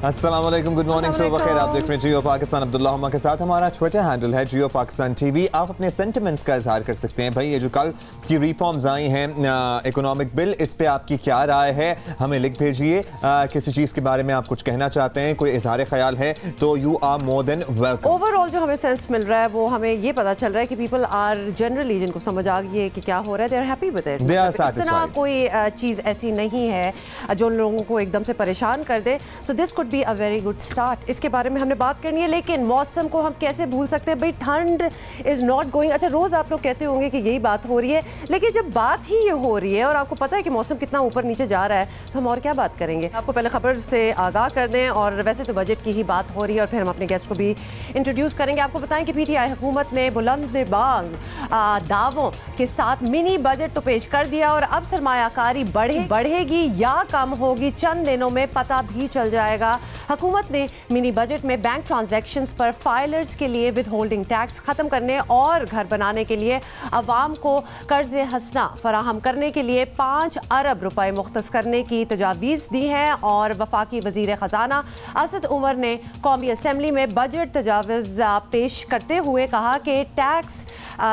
अस्सलामुअलैकुम, good morning, सुबह खैर। आप देख रहे हैं जियो पाकिस्तान। अब्दुल्ला हुमा के साथ हमारा ट्विटर हैंडल है जियो पाकिस्तान टीवी। आप अपने सेंटिमेंट्स का इजहार कर सकते हैं। भाई, ये जो कल की रिफॉर्म्स आई हैं इकोनॉमिक बिल, इस पे आपकी क्या राय है? हमें लिख भेजिए। किसी चीज़ के बारे में आप कुछ कहना चाहते हैं, कोई इजहार ख्याल है, तो you are more than welcome. Overall जो हमें सेंस मिल रहा है वो हमें ये पता चल रहा है कि पीपल आर जनरली, जिनको समझ आ गई है कि क्या हो रहा है, they are happy with it. They are satisfied. कोई चीज़ ऐसी नहीं है जो लोगों को एकदम से परेशान कर दे। So this could be a very good start. इसके बारे में हमने बात करनी है, लेकिन मौसम को हम कैसे भूल सकते हैं? भाई, ठंड इज़ नॉट गोइंग। अच्छा, रोज़ आप लोग कहते होंगे कि यही बात हो रही है, लेकिन जब बात ही ये हो रही है और आपको पता है कि मौसम कितना ऊपर नीचे जा रहा है, तो हम और क्या बात करेंगे? आपको पहले खबर से आगाह कर दें, और वैसे तो बजट की ही बात हो रही है, और फिर हम अपने गेस्ट को भी इंट्रोड्यूस करेंगे। आपको बताएं कि PTI हुकूमत ने बुलंद बांग दावों के साथ मिनी बजट तो पेश कर दिया, और अब सरमायाकारी बढ़ेगी या कम होगी, चंद दिनों में पता भी चल जाएगा। हुकूमत ने मिनी बजट में बैंक ट्रांजैक्शंस पर फाइलर्स के लिए विद होल्डिंग टैक्स खत्म करने और घर बनाने के लिए अवाम को कर्ज हसना फराहम करने के लिए 5 अरब रुपए मुख्तस करने की तजावीज़ दी हैं। और वफाकी वजीर ख़जाना असद उमर ने कौमी असम्बली में बजट तजावीज़ पेश करते हुए कहा कि टैक्स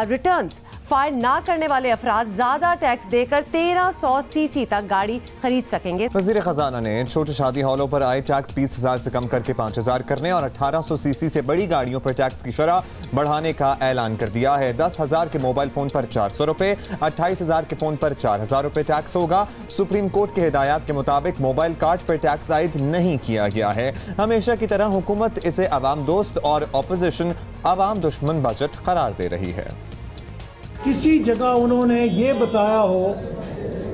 रिटर्न्स फाइल ना करने वाले अफराद ज़्यादा टैक्स देकर 1300 सीसी तक गाड़ी खरीद सकेंगे। वज़ीर ख़जाना ने छोटे शादी हॉलों पर आए टैक्स 20,000 से कम करके 5,000 करने और 1800 सीसी से बड़ी गाड़ियों पर टैक्स की शरह बढ़ाने का ऐलान कर दिया है। 10,000 के मोबाइल फ़ोन पर 400 रुपये, 28,000 के फ़ोन पर 4,000 रुपये टैक्स होगा। सुप्रीम कोर्ट के हिदायत के मुताबिक मोबाइल कार्ड पर टैक्स आयद नहीं किया गया है। हमेशा की तरह हुकूमत इसे अवाम दोस्त और अपोजिशन अवाम दुश्मन बजट करार दे रही है। किसी जगह उन्होंने ये बताया हो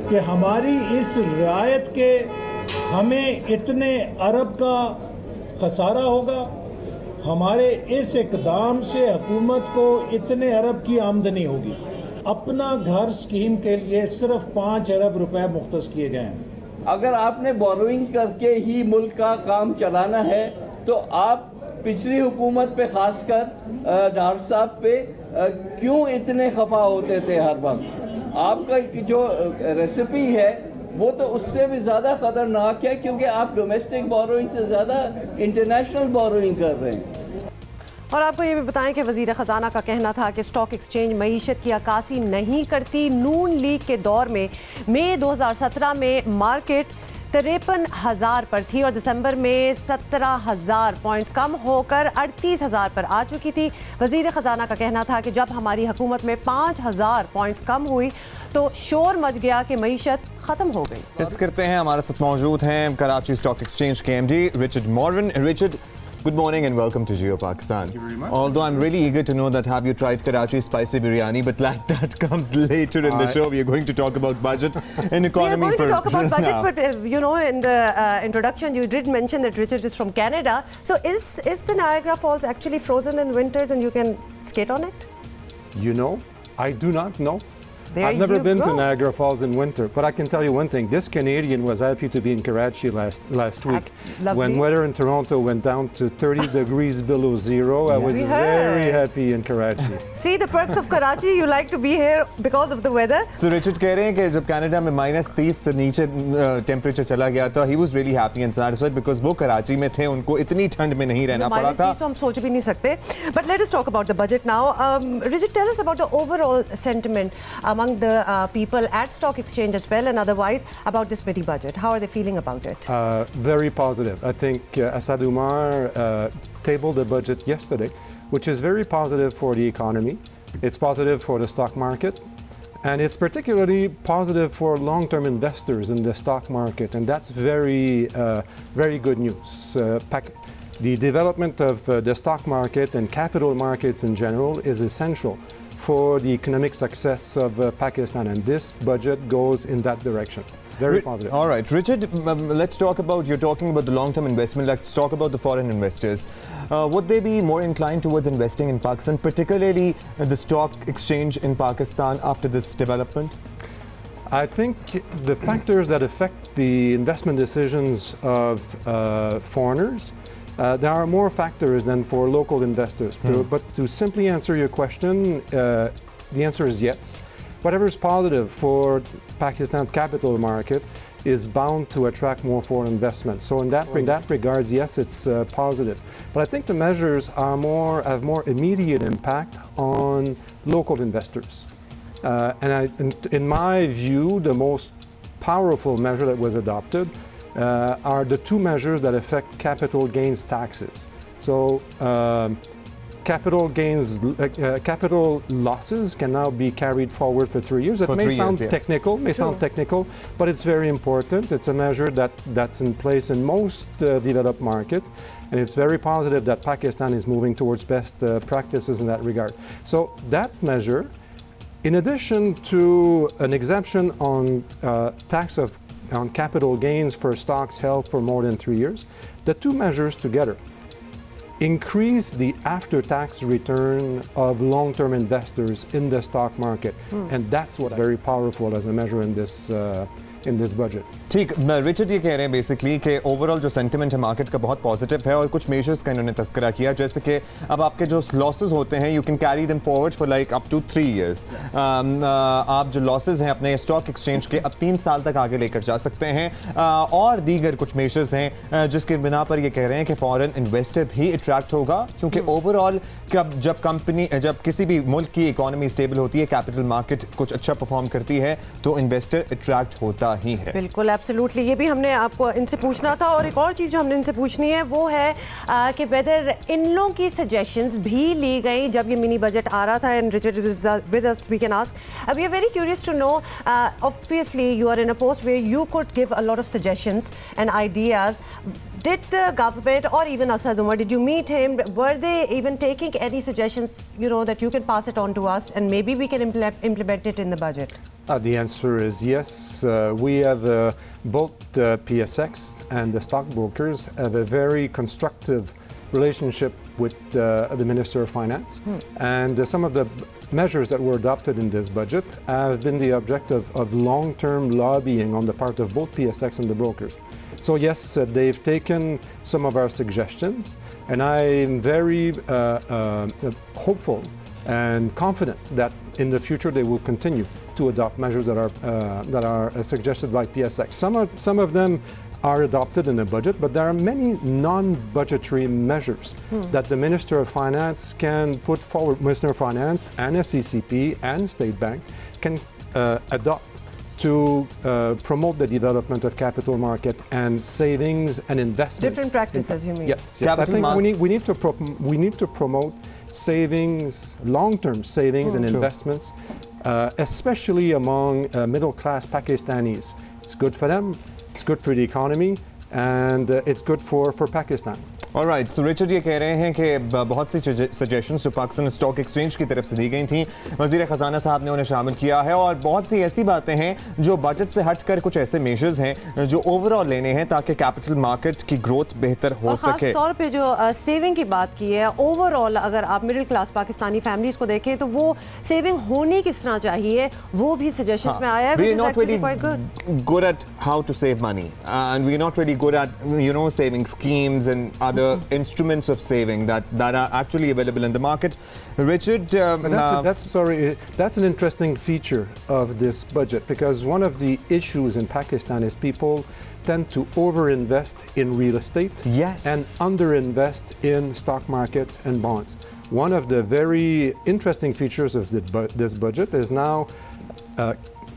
कि हमारी इस रियायत के हमें इतने अरब का खसारा होगा, हमारे इस इकदाम से हुकूमत को इतने अरब की आमदनी होगी। अपना घर स्कीम के लिए सिर्फ 5 अरब रुपए मुख्तस किए गए हैं। अगर आपने बोरोइंग करके ही मुल्क का काम चलाना है तो आप पिछली हुकूमत पे, खासकर डॉक्टर साहब पे क्यों इतने खफा होते थे हर वक्त? आपका जो रेसिपी है वो तो उससे भी ज़्यादा ख़तरनाक है, क्योंकि आप डोमेस्टिक बोरोइंग से ज़्यादा इंटरनेशनल बोरोइंग कर रहे हैं। और आपको ये भी बताएं कि वज़ीर ख़जाना का कहना था कि स्टॉक एक्सचेंज मईशत की अक्कासी नहीं करती। नून लीग के दौर में मई 2017 में मार्केट 53,000 पर थी और दिसंबर में 17,000 पॉइंट्स कम होकर 38,000 पर आ चुकी थी। वज़ीर ख़जाना का कहना था कि जब हमारी हुकूमत में 5,000 पॉइंट्स कम हुई तो शोर मच गया कि मईशत ख़त्म हो गई। टेस्ट करते हैं, हमारे साथ मौजूद हैं कराची स्टॉक एक्सचेंज के MD Richard Morvin. Richard, good morning and welcome to Jio Pakistan. Thank you very much. Although I'm really eager to know that have you tried Karachi spicy biryani, but that comes later in the show. We are going to talk about budget and economy. We are going to talk about budget, but you know, in the introduction you did mention that Richard is from Canada. So is the Niagara Falls actually frozen in winters and you can skate on it? You know, I do not know. There I've never been go. to Niagara Falls in winter, but I can tell you one thing. This Canadian was happy to be in Karachi last week. Lovely. When weather in Toronto went down to 30 degrees below zero, I was very happy in Karachi. See the perks of Karachi. You like to be here because of the weather. So Richard कह रहे हैं कि जब Canada में -30 से नीचे temperature चला गया तो he was really happy and satisfied because वो कराची में थे, उनको इतनी ठंड में नहीं रहना पड़ा था। तो हम सोच भी नहीं सकते। But let us talk about the budget now. Richard, tell us about the overall sentiment among the people at Stock Exchange as well and otherwise about this mini budget. How are they feeling about it? Very positive. I think Asad Umar tabled the budget yesterday, which is very positive for the economy. It's positive for the stock market, and it's particularly positive for long-term investors in the stock market, and that's very good news. The development of the stock market and capital markets in general is essential for the economic success of Pakistan, and this budget goes in that direction. Very positive. All right, Richard, let's talk about, you're talking about the long-term investment, let's talk about the foreign investors. Would they be more inclined towards investing in Pakistan, particularly the stock exchange in Pakistan after this development? I think the factors that affect the investment decisions of foreigners, there are more factors than for local investors. But to simply answer your question, the answer is yes. Whatever is positive for Pakistan's capital market is bound to attract more foreign investment. So in that regards, yes, it's positive. But I think the measures have more immediate impact on local investors. In my view, the most powerful measure that was adopted are the two measures that affect capital gains taxes. So capital losses can now be carried forward for 3 years. It may sound technical, but it's very important. It's a measure that's in place in most developed markets, and it's very positive that Pakistan is moving towards best practices in that regard. So that measure, in addition to an exemption on tax on capital gains for stocks held for more than 3 years, the two measures together increase the after-tax return of long-term investors in the stock market. And that's what's very powerful as a measure in this budget. ठीक, Richard ये कह रहे हैं basically कि overall जो sentiment है market का बहुत पॉजिटिव है और कुछ मेजर्स का इन्होंने तस्करा किया, जैसे कि अब आपके जो लॉसेस होते हैं you can carry them forward for like up to 3 years. आप जो लॉसेस हैं अपने स्टॉक एक्सचेंज के अब 3 साल तक आगे लेकर जा सकते हैं. और दीगर कुछ मेजर्स हैं जिसके बिना पर ये कह रहे हैं कि फॉरेन इन्वेस्टर भी अट्रैक्ट होगा, क्योंकि ओवरऑल जब किसी भी मुल्क की इकोनॉमी स्टेबल होती है, कैपिटल मार्केट कुछ अच्छा परफॉर्म करती है, तो इन्वेस्टर अट्रैक्ट होता ही है. बिल्कुल, एब्सोल्युटली. ये भी हमने आपको इनसे पूछना था. और एक और चीज़ जो हमने इनसे पूछनी है वो है कि वेदर इन लोगों की सजेशंस भी ली गई जब ये मिनी बजट आ रहा था. And Richard with us we can ask, we are very curious to know, obviously you are in a post where you could give a lot of suggestions and ideas. Did the government or even Asad Umar, did you meet him? Were they even taking any suggestions, that you can pass it on to us and maybe we can implement it in the budget? The answer is yes. We have both PSX and the stockbrokers have a very constructive relationship with the Minister of Finance. And some of the measures that were adopted in this budget have been the object of long-term lobbying on the part of both PSX and the brokers. So yes, they've taken some of our suggestions, and I'm very hopeful and confident that in the future they will continue to adopt measures that are suggested by PSX. Some of them are adopted in the budget, but there are many non-budgetary measures that the Minister of Finance can put forward. Minister of Finance and SCCP and State Bank can adopt to promote the development of capital market and savings and investments. Different practices, you mean? Yes. I think we need to promote savings, long-term savings and investments, especially among middle-class Pakistanis. It's good for them, it's good for the economy, and it's good for Pakistan. Alright, so Richard ये कह रहे हैं कि बहुत सी suggestions जो Pakistan stock exchange की तरफ से दी गई थी, वज़ीर ख़जाना साहब ने उन्हें शामिल किया है, और बहुत सी ऐसी बातें हैं जो बजट से हटकर कुछ ऐसे मेजर्स हैं जो ओवरऑल लेने हैं ताकि कैपिटल मार्केट की ग्रोथ बेहतर हो सके. खास तौर पे जो सेविंग की बात की है, ओवरऑल अगर आप मिडिल क्लास पाकिस्तानी फैमिलीज को देखें तो वो सेविंग होनी किस तरह चाहिए, वो भी सजेशंस में आया है. We are not really good at how to save money, and we are not really good at saving schemes and other instruments of saving that are actually available in the market. Richard, that's an interesting feature of this budget, because one of the issues in Pakistan is people tend to overinvest in real estate and underinvest in stock markets and bonds. One of the very interesting features of this budget is now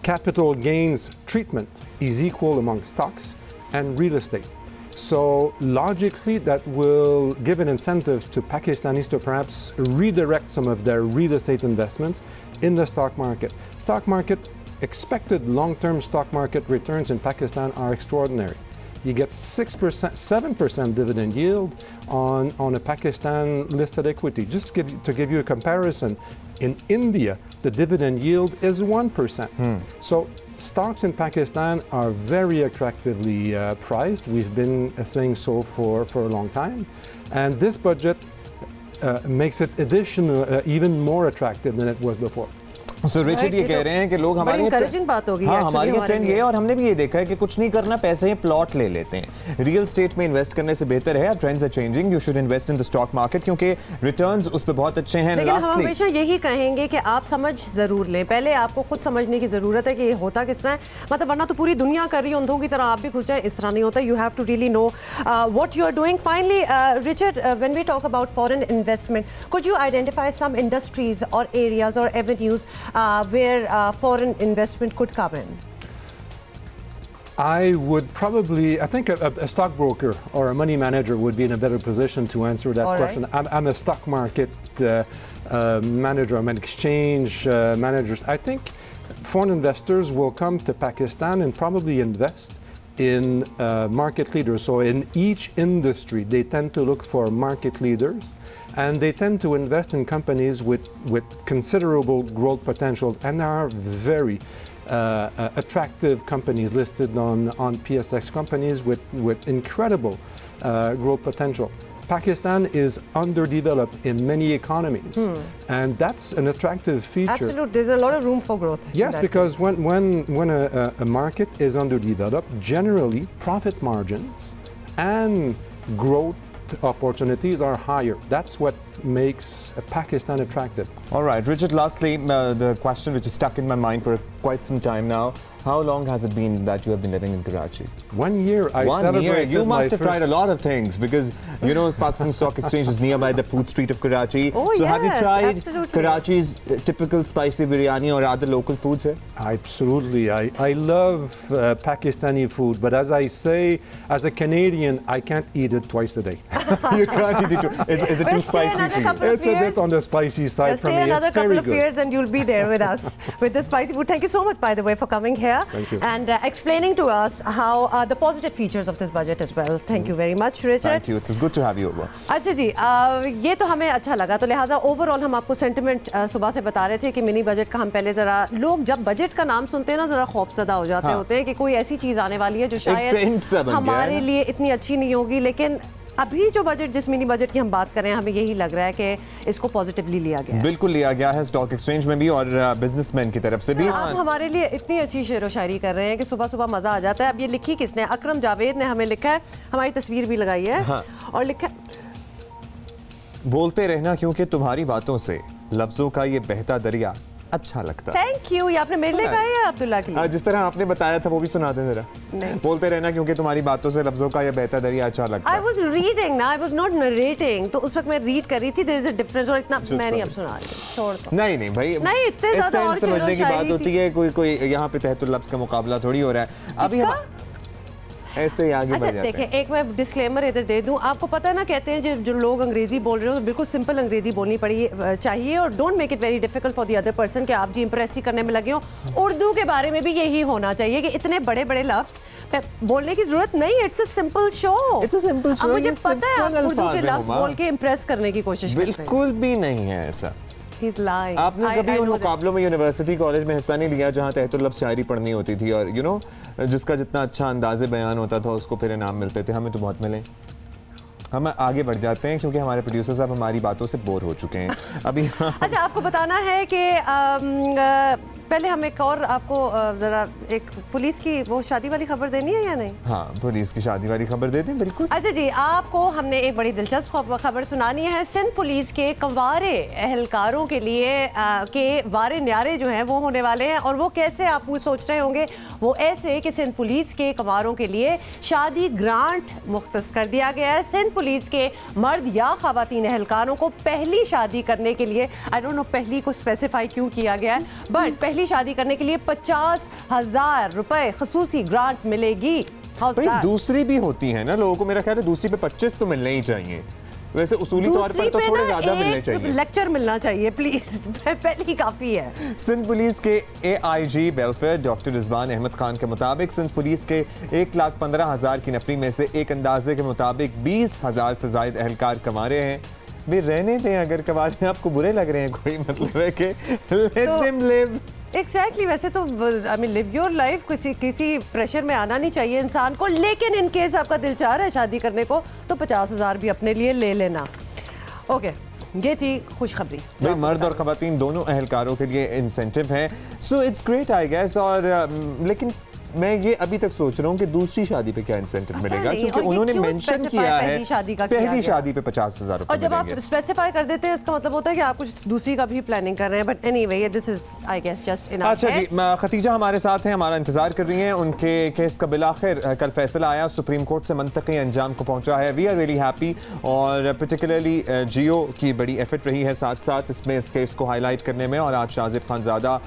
capital gains treatment is equal among stocks and real estate. So logically, that will give an incentive to Pakistanis to perhaps redirect some of their real estate investments in the stock market. Expected long-term stock market returns in Pakistan are extraordinary. You get 6%, 7% dividend yield on a Pakistan listed equity. Just to give you a comparison, in India, the dividend yield is 1%. So stocks in Pakistan are very attractively priced. We've been saying so for a long time. And this budget makes it even more attractive than it was before. So Richard ये कह रहे हैं कि लोग हमारे encouraging बात होगी। हाँ, हमारी ट्रेंड ये है, और हमने भी ये देखा है कि कुछ नहीं करना, पैसे प्लॉट ले लेते हैं। रियल स्टेट में इन्वेस्ट करने से बेहतर है, अब trends are changing, you should invest in the stock market क्योंकि रिटर्न्स उस पे बहुत अच्छे हैं। लेकिन हम हमेशा यही कहेंगे कि आप समझ जरूर लें, पहले आपको खुद समझने की जरूरत है कि ये होता किस तरह है, मतलब वरना तो पूरी दुनिया कर रही है अंधों की तरह, आप भी घुस जाए, इस तरह नहीं होता। You have to really know what you are doing. Finally Richard, when we talk about foreign investment, could you identify some industries और एरियाज और avenues where foreign investment could come in? I would probably, I think a stockbroker or a money manager would be in a better position to answer that question. I'm a stock market manager, I'm an exchange manager. I think foreign investors will come to Pakistan and probably invest in market leaders. So in each industry, they tend to look for market leaders. And they tend to invest in companies with considerable growth potential, and there are very attractive companies listed on PSX, companies with incredible growth potential. Pakistan is underdeveloped in many economies, and that's an attractive feature. Absolutely, there's a lot of room for growth. Yes, because when a market is underdeveloped, generally profit margins and growth opportunities are higher. That's what makes Pakistan attractive. All right, Richard, lastly, the question which is stuck in my mind for quite some time now, how long has it been that you have been living in Karachi? 1 year. I celebrated. You must have tried a lot of things because, you know, Pakistan Stock Exchange is nearby the food street of Karachi. Oh, so have you tried absolutely. Karachi's typical spicy biryani or other local foods here? Absolutely. I love Pakistani food, but as I say, as a Canadian, I can't eat it twice a day. You can't eat it too. Is it too spicy for you? It's a bit on the spicy side for me. Stay another couple of years and you'll be there with us with the spicy food. Thank you so much, by the way, for coming here. Thank you. And explaining to us how the positive features of this budget as well. Thank you very much, Richard. Thank you. It was good to have you over. अच्छा जी, ये तो हमें अच्छा लगा, तो लिहाजा overall हम आपको सेंटिमेंट सुबह से बता रहे थे कि मिनी बजट का हम पहले जरा, लोग जब बजट का नाम सुनते हैं ना जरा खौफजदा हो जाते होते हैं कि कोई ऐसी चीज आने वाली है जो शायद हमारे लिए इतनी अच्छी नहीं होगी। लेकिन अभी जो बजट, जिस मिनी बजट की हम बात कर रहे हैं, हमें यही लग रहा है कि इसको पॉजिटिवली लिया गया है। बिल्कुल लिया गया है, स्टॉक एक्सचेंज में भी और बिजनेसमैन की तरफ से भी। आप हमारे लिए इतनी अच्छी शेरो शायरी कर रहे हैं कि सुबह सुबह मजा आ जाता है। अब ये लिखी किसने? अकरम जावेद ने हमें लिखा है, हमारी तस्वीर भी लगाई है। हाँ। और लिखा, बोलते रहना क्योंकि तुम्हारी बातों से लफ्जों का ये बहता दरिया अच्छा लगता है। Thank you. ये आपने मेरे लिए कहा है या अब्दुल्ला के लिए? जिस तरह आपने बताया था वो भी सुना दे जरा। बोलते रहना क्योंकि तुम्हारी बातों से लफ्जों का ये बहता दरिया अच्छा लगता है। I was reading ना, I was not narrating, तो उस वक्त मैं रीड कर रही थी। There is a difference, और इतना मैं नहीं अब सुना रही। छोड़ दो। नहीं भाई, नहीं इतने ज़्यादा और समझने की बात होती है, कोई यहाँ पे तहतुल लफ्ज़ का मुकाबला थोड़ी हो रहा है अभी ऐसे ही आगे बढ़ जाते हैं। देखें, एक मैं डिस्क्लेमर इधर दे दूं, आपको पता है ना, कहते हैं जो लोग अंग्रेजी बोल रहे हो तो बिल्कुल सिंपल अंग्रेजी बोलनी चाहिए, और don't make it very difficult for the other person कि आप जी इंप्रेस ही करने में लगे हो। उर्दू के बारे में भी यही होना चाहिए कि इतने बड़े बड़े लफ्ज बोलने की जरूरत नहीं। It's a simple show. मुझे पता है आप उर्दू के लफ्ज बोल के इंप्रेस करने की कोशिश करते हैं। बिल्कुल भी नहीं है ऐसा। आपने कभी उन मुकाबलों में यूनिवर्सिटी कॉलेज में हिस्सा नहीं लिया जहाँ तहतुल लफ्ज़ शायरी पढ़नी होती थी, और यू नो जिसका जितना अच्छा अंदाज़े बयान होता था उसको फिर इनाम मिलते थे? हमें तो बहुत मिले। हम आगे बढ़ जाते हैं क्योंकि हमारे प्रोड्यूसर साहब हमारी बातों से बोर हो चुके हैं अभी। अच्छा, आपको बताना है कि पहले हम एक और आपको जरा एक पुलिस की वो शादी वाली खबर देनी है या नहीं? हाँ, पुलिस की शादी वाली खबर दे दें। बिल्कुल। अच्छा जी, आपको हमने एक बड़ी दिलचस्प खबर सुनानी है। सिंध पुलिस के कंवारे एहलकारों के लिए के वारे न्यारे जो हैं वो होने वाले हैं, और वो कैसे आप सोच रहे होंगे, वो ऐसे कि सिंध पुलिस के कंवारों के लिए शादी ग्रांट मुख्तस कर दिया गया है। सिंध पुलिस के मर्द या खवातीन एहलकारों को पहली शादी करने के लिए, आई डोंट नो पहली को स्पेसिफाई क्यों किया गया है, बट पहली शादी करने के लिए 50,000 रुपए खसूसी ग्रांट मिलेगी। दूसरी भी होती है ना, लोगों को मेरा ख्याल है दूसरी पे 25 तो मिलना ही चाहिए। वैसे उसूली तौर पर तो थोड़े ज्यादा मिलने चाहिए। लेक्चर मिलना चाहिए प्लीज, पहली काफी है। सिंध पुलिस के AIG welfare doctor Rizwan Ahmed Khan के मुताबिक सिंध पुलिस के 1,15,000 की नफरी में से एक अंदाजे के मुताबिक 20,000 से ज्यादा एहलकार कंवारे हैं। वे रहने दें, अगर कंवारे आपको बुरे लग रहे हैं, कोई मतलब है कि let them live। Exactly, वैसे तो I mean live your life, किसी प्रेशर में आना नहीं चाहिए इंसान को, लेकिन इन केस आपका दिल चाह रहा है शादी करने को तो 50,000 भी अपने लिए ले लेना। ओके। ये थी खुशखबरी। भाई मर्द और ख़वातीन दोनों अहलकारों के लिए इंसेंटिव है, so it's great I guess. और लेकिन मैं ये अभी तक सोच रहा हूँ कि दूसरी शादी पे क्या इंसेंटिव मिलेगा, क्योंकि उन्होंने मेंशन किया है पहली शादी पे 50,000 रुपए। और जब आप स्पेसिफाई कर देते हैं इसका मतलब होता है कि आप कुछ दूसरी का भी प्लानिंग कर रहे हैं, but anyway this is I guess just enough. अच्छा जी, खतीजा हमारे साथ हैं, हमारा इंतजार कर रही हैं। उनके केस का बिलाखिर कल फैसला आया, सुप्रीम कोर्ट से मंतकी अंजाम को पहुंचा है। वी आर रियली हैप्पी, और पर्टिकुलरली जियो की बड़ी एफर्ट रही है साथ साथ इसमें इस केस को हाईलाइट करने में। और आज शाहज़ेब खानज़ादा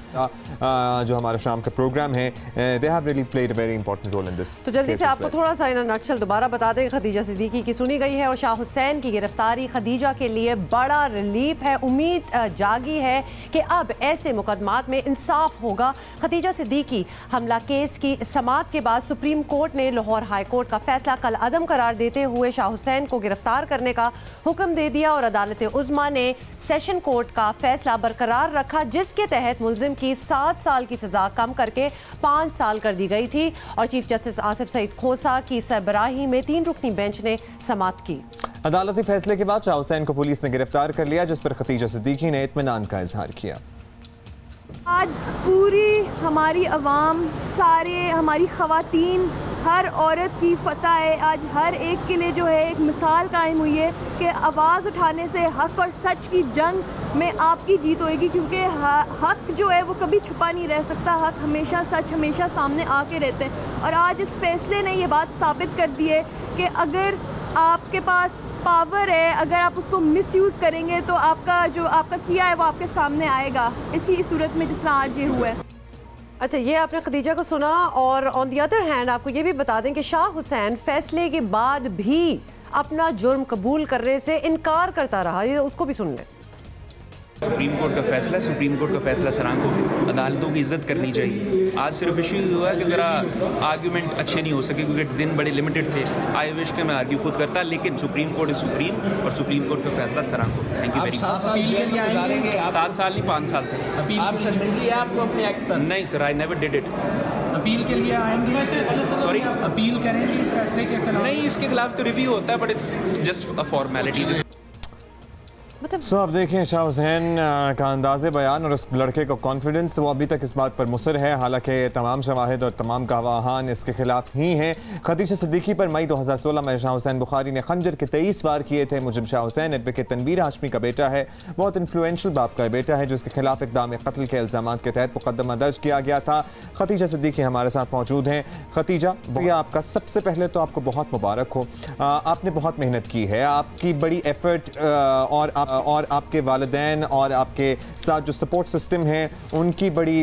जो हमारा शाम का प्रोग्राम है, they have played a very important role in this. तो जल्दी से आपको थोड़ा सा इन नटशल दोबारा बता दें, खदीजा सिद्दीकी की सुनी गई है और शाह हुसैन की गिरफ्तारी खदीजा के लिए बड़ा रिलीफ है। उम्मीद जागी है कि अब ऐसे मुकदमात में इंसाफ होगा। खदीजा सिद्दीकी हमला केस की समाअत के बाद सुप्रीम कोर्ट ने लाहौर हाई कोर्ट का फैसला कल अदम करार देते हुए शाह हुसैन को गिरफ्तार करने का हुक्म दे दिया और अदालत उज़्मा ने सेशन कोर्ट का फैसला बरकरार रखा, जिसके तहत मुलजिम की 7 साल की सजा कम करके 5 साल कर दी गई थी। और चीफ जस्टिस आसिफ सईद खोसा की सरबराही में 3 रुकनी बेंच ने समाअत की। अदालती फैसले के बाद शाह हुसैन को पुलिस ने गिरफ्तार कर लिया, जिस पर खतीजा सिद्दीकी ने इत्मीनान का इजहार किया। आज पूरी हमारी अवाम, सारे हमारी ख़वातीन, हर औरत की फतह है। आज हर एक के लिए जो है एक मिसाल कायम हुई है कि आवाज़ उठाने से हक़ और सच की जंग में आपकी जीत होएगी, क्योंकि हक़ जो है वो कभी छुपा नहीं रह सकता। हक़ हमेशा, सच हमेशा सामने आके रहते हैं। और आज इस फैसले ने ये बात साबित कर दी है कि अगर आपके पास पावर है, अगर आप उसको मिसयूज़ करेंगे तो आपका जो आपका किया है वो आपके सामने आएगा, इसी सूरत में जिस तरह आज ये हुआ है। अच्छा, ये आपने खदीजा को सुना, और ऑन दी अदर हैंड आपको ये भी बता दें कि शाह हुसैन फैसले के बाद भी अपना जुर्म कबूल करने से इनकार करता रहा। ये उसको भी सुन लें। सुप्रीम कोर्ट का फैसला, सुप्रीम कोर्ट का फैसला सरांख हो गया। अदालतों की इज्जत करनी चाहिए। आज सिर्फ इशू हुआ कि ज़रा आर्ग्यूमेंट अच्छे नहीं हो सके क्योंकि दिन बड़े लिमिटेड थे। आई विश के मैं आर्ग्यू खुद करता, लेकिन सुप्रीम कोर्ट इज सुप्रीम और सुप्रीम कोर्ट का फैसला सरांख हो। Thank you very much. 7 साल नहीं, 5 साल से। आप शर्मिंदगी है आपको अपने एक्ट पर? नहीं sir, I never did it. Appeal के लिए आएंगे? सॉरी, अपील करेंगे इस फैसले के खिलाफ? नहीं, इसके खिलाफ तो रिव्यू होता है, but it's just a formality. So अब देखें शाह हुसैन का अंदाज़े बयान और उस लड़के का कॉन्फिडेंस, वो अभी तक इस बात पर मुसर है, हालांकि तमाम शवाहिद और तमाम गवाहान इसके खिलाफ ही हैं। खदीजा सिद्दीकी पर मई 2016 में शाह हुसैन बुखारी ने खंजर के 23 वार किए थे। मुजिब शाह हुसैन एडवोकेट तनवीर हाशमी का बेटा है, बहुत इन्फ्लुएंशियल बाप का बेटा है, जिसके खिलाफ इक़दाम कत्ल के इल्ज़ामात के तहत मुकदमा दर्ज किया गया था। खदीजा सिद्दीकी हमारे साथ मौजूद हैं। खदीजा, भैया आपका सबसे पहले तो आपको बहुत मुबारक हो, आपने बहुत मेहनत की है, आपकी बड़ी एफर्ट और आपके वालिदैन और आपके साथ जो सपोर्ट सिस्टम है उनकी बड़ी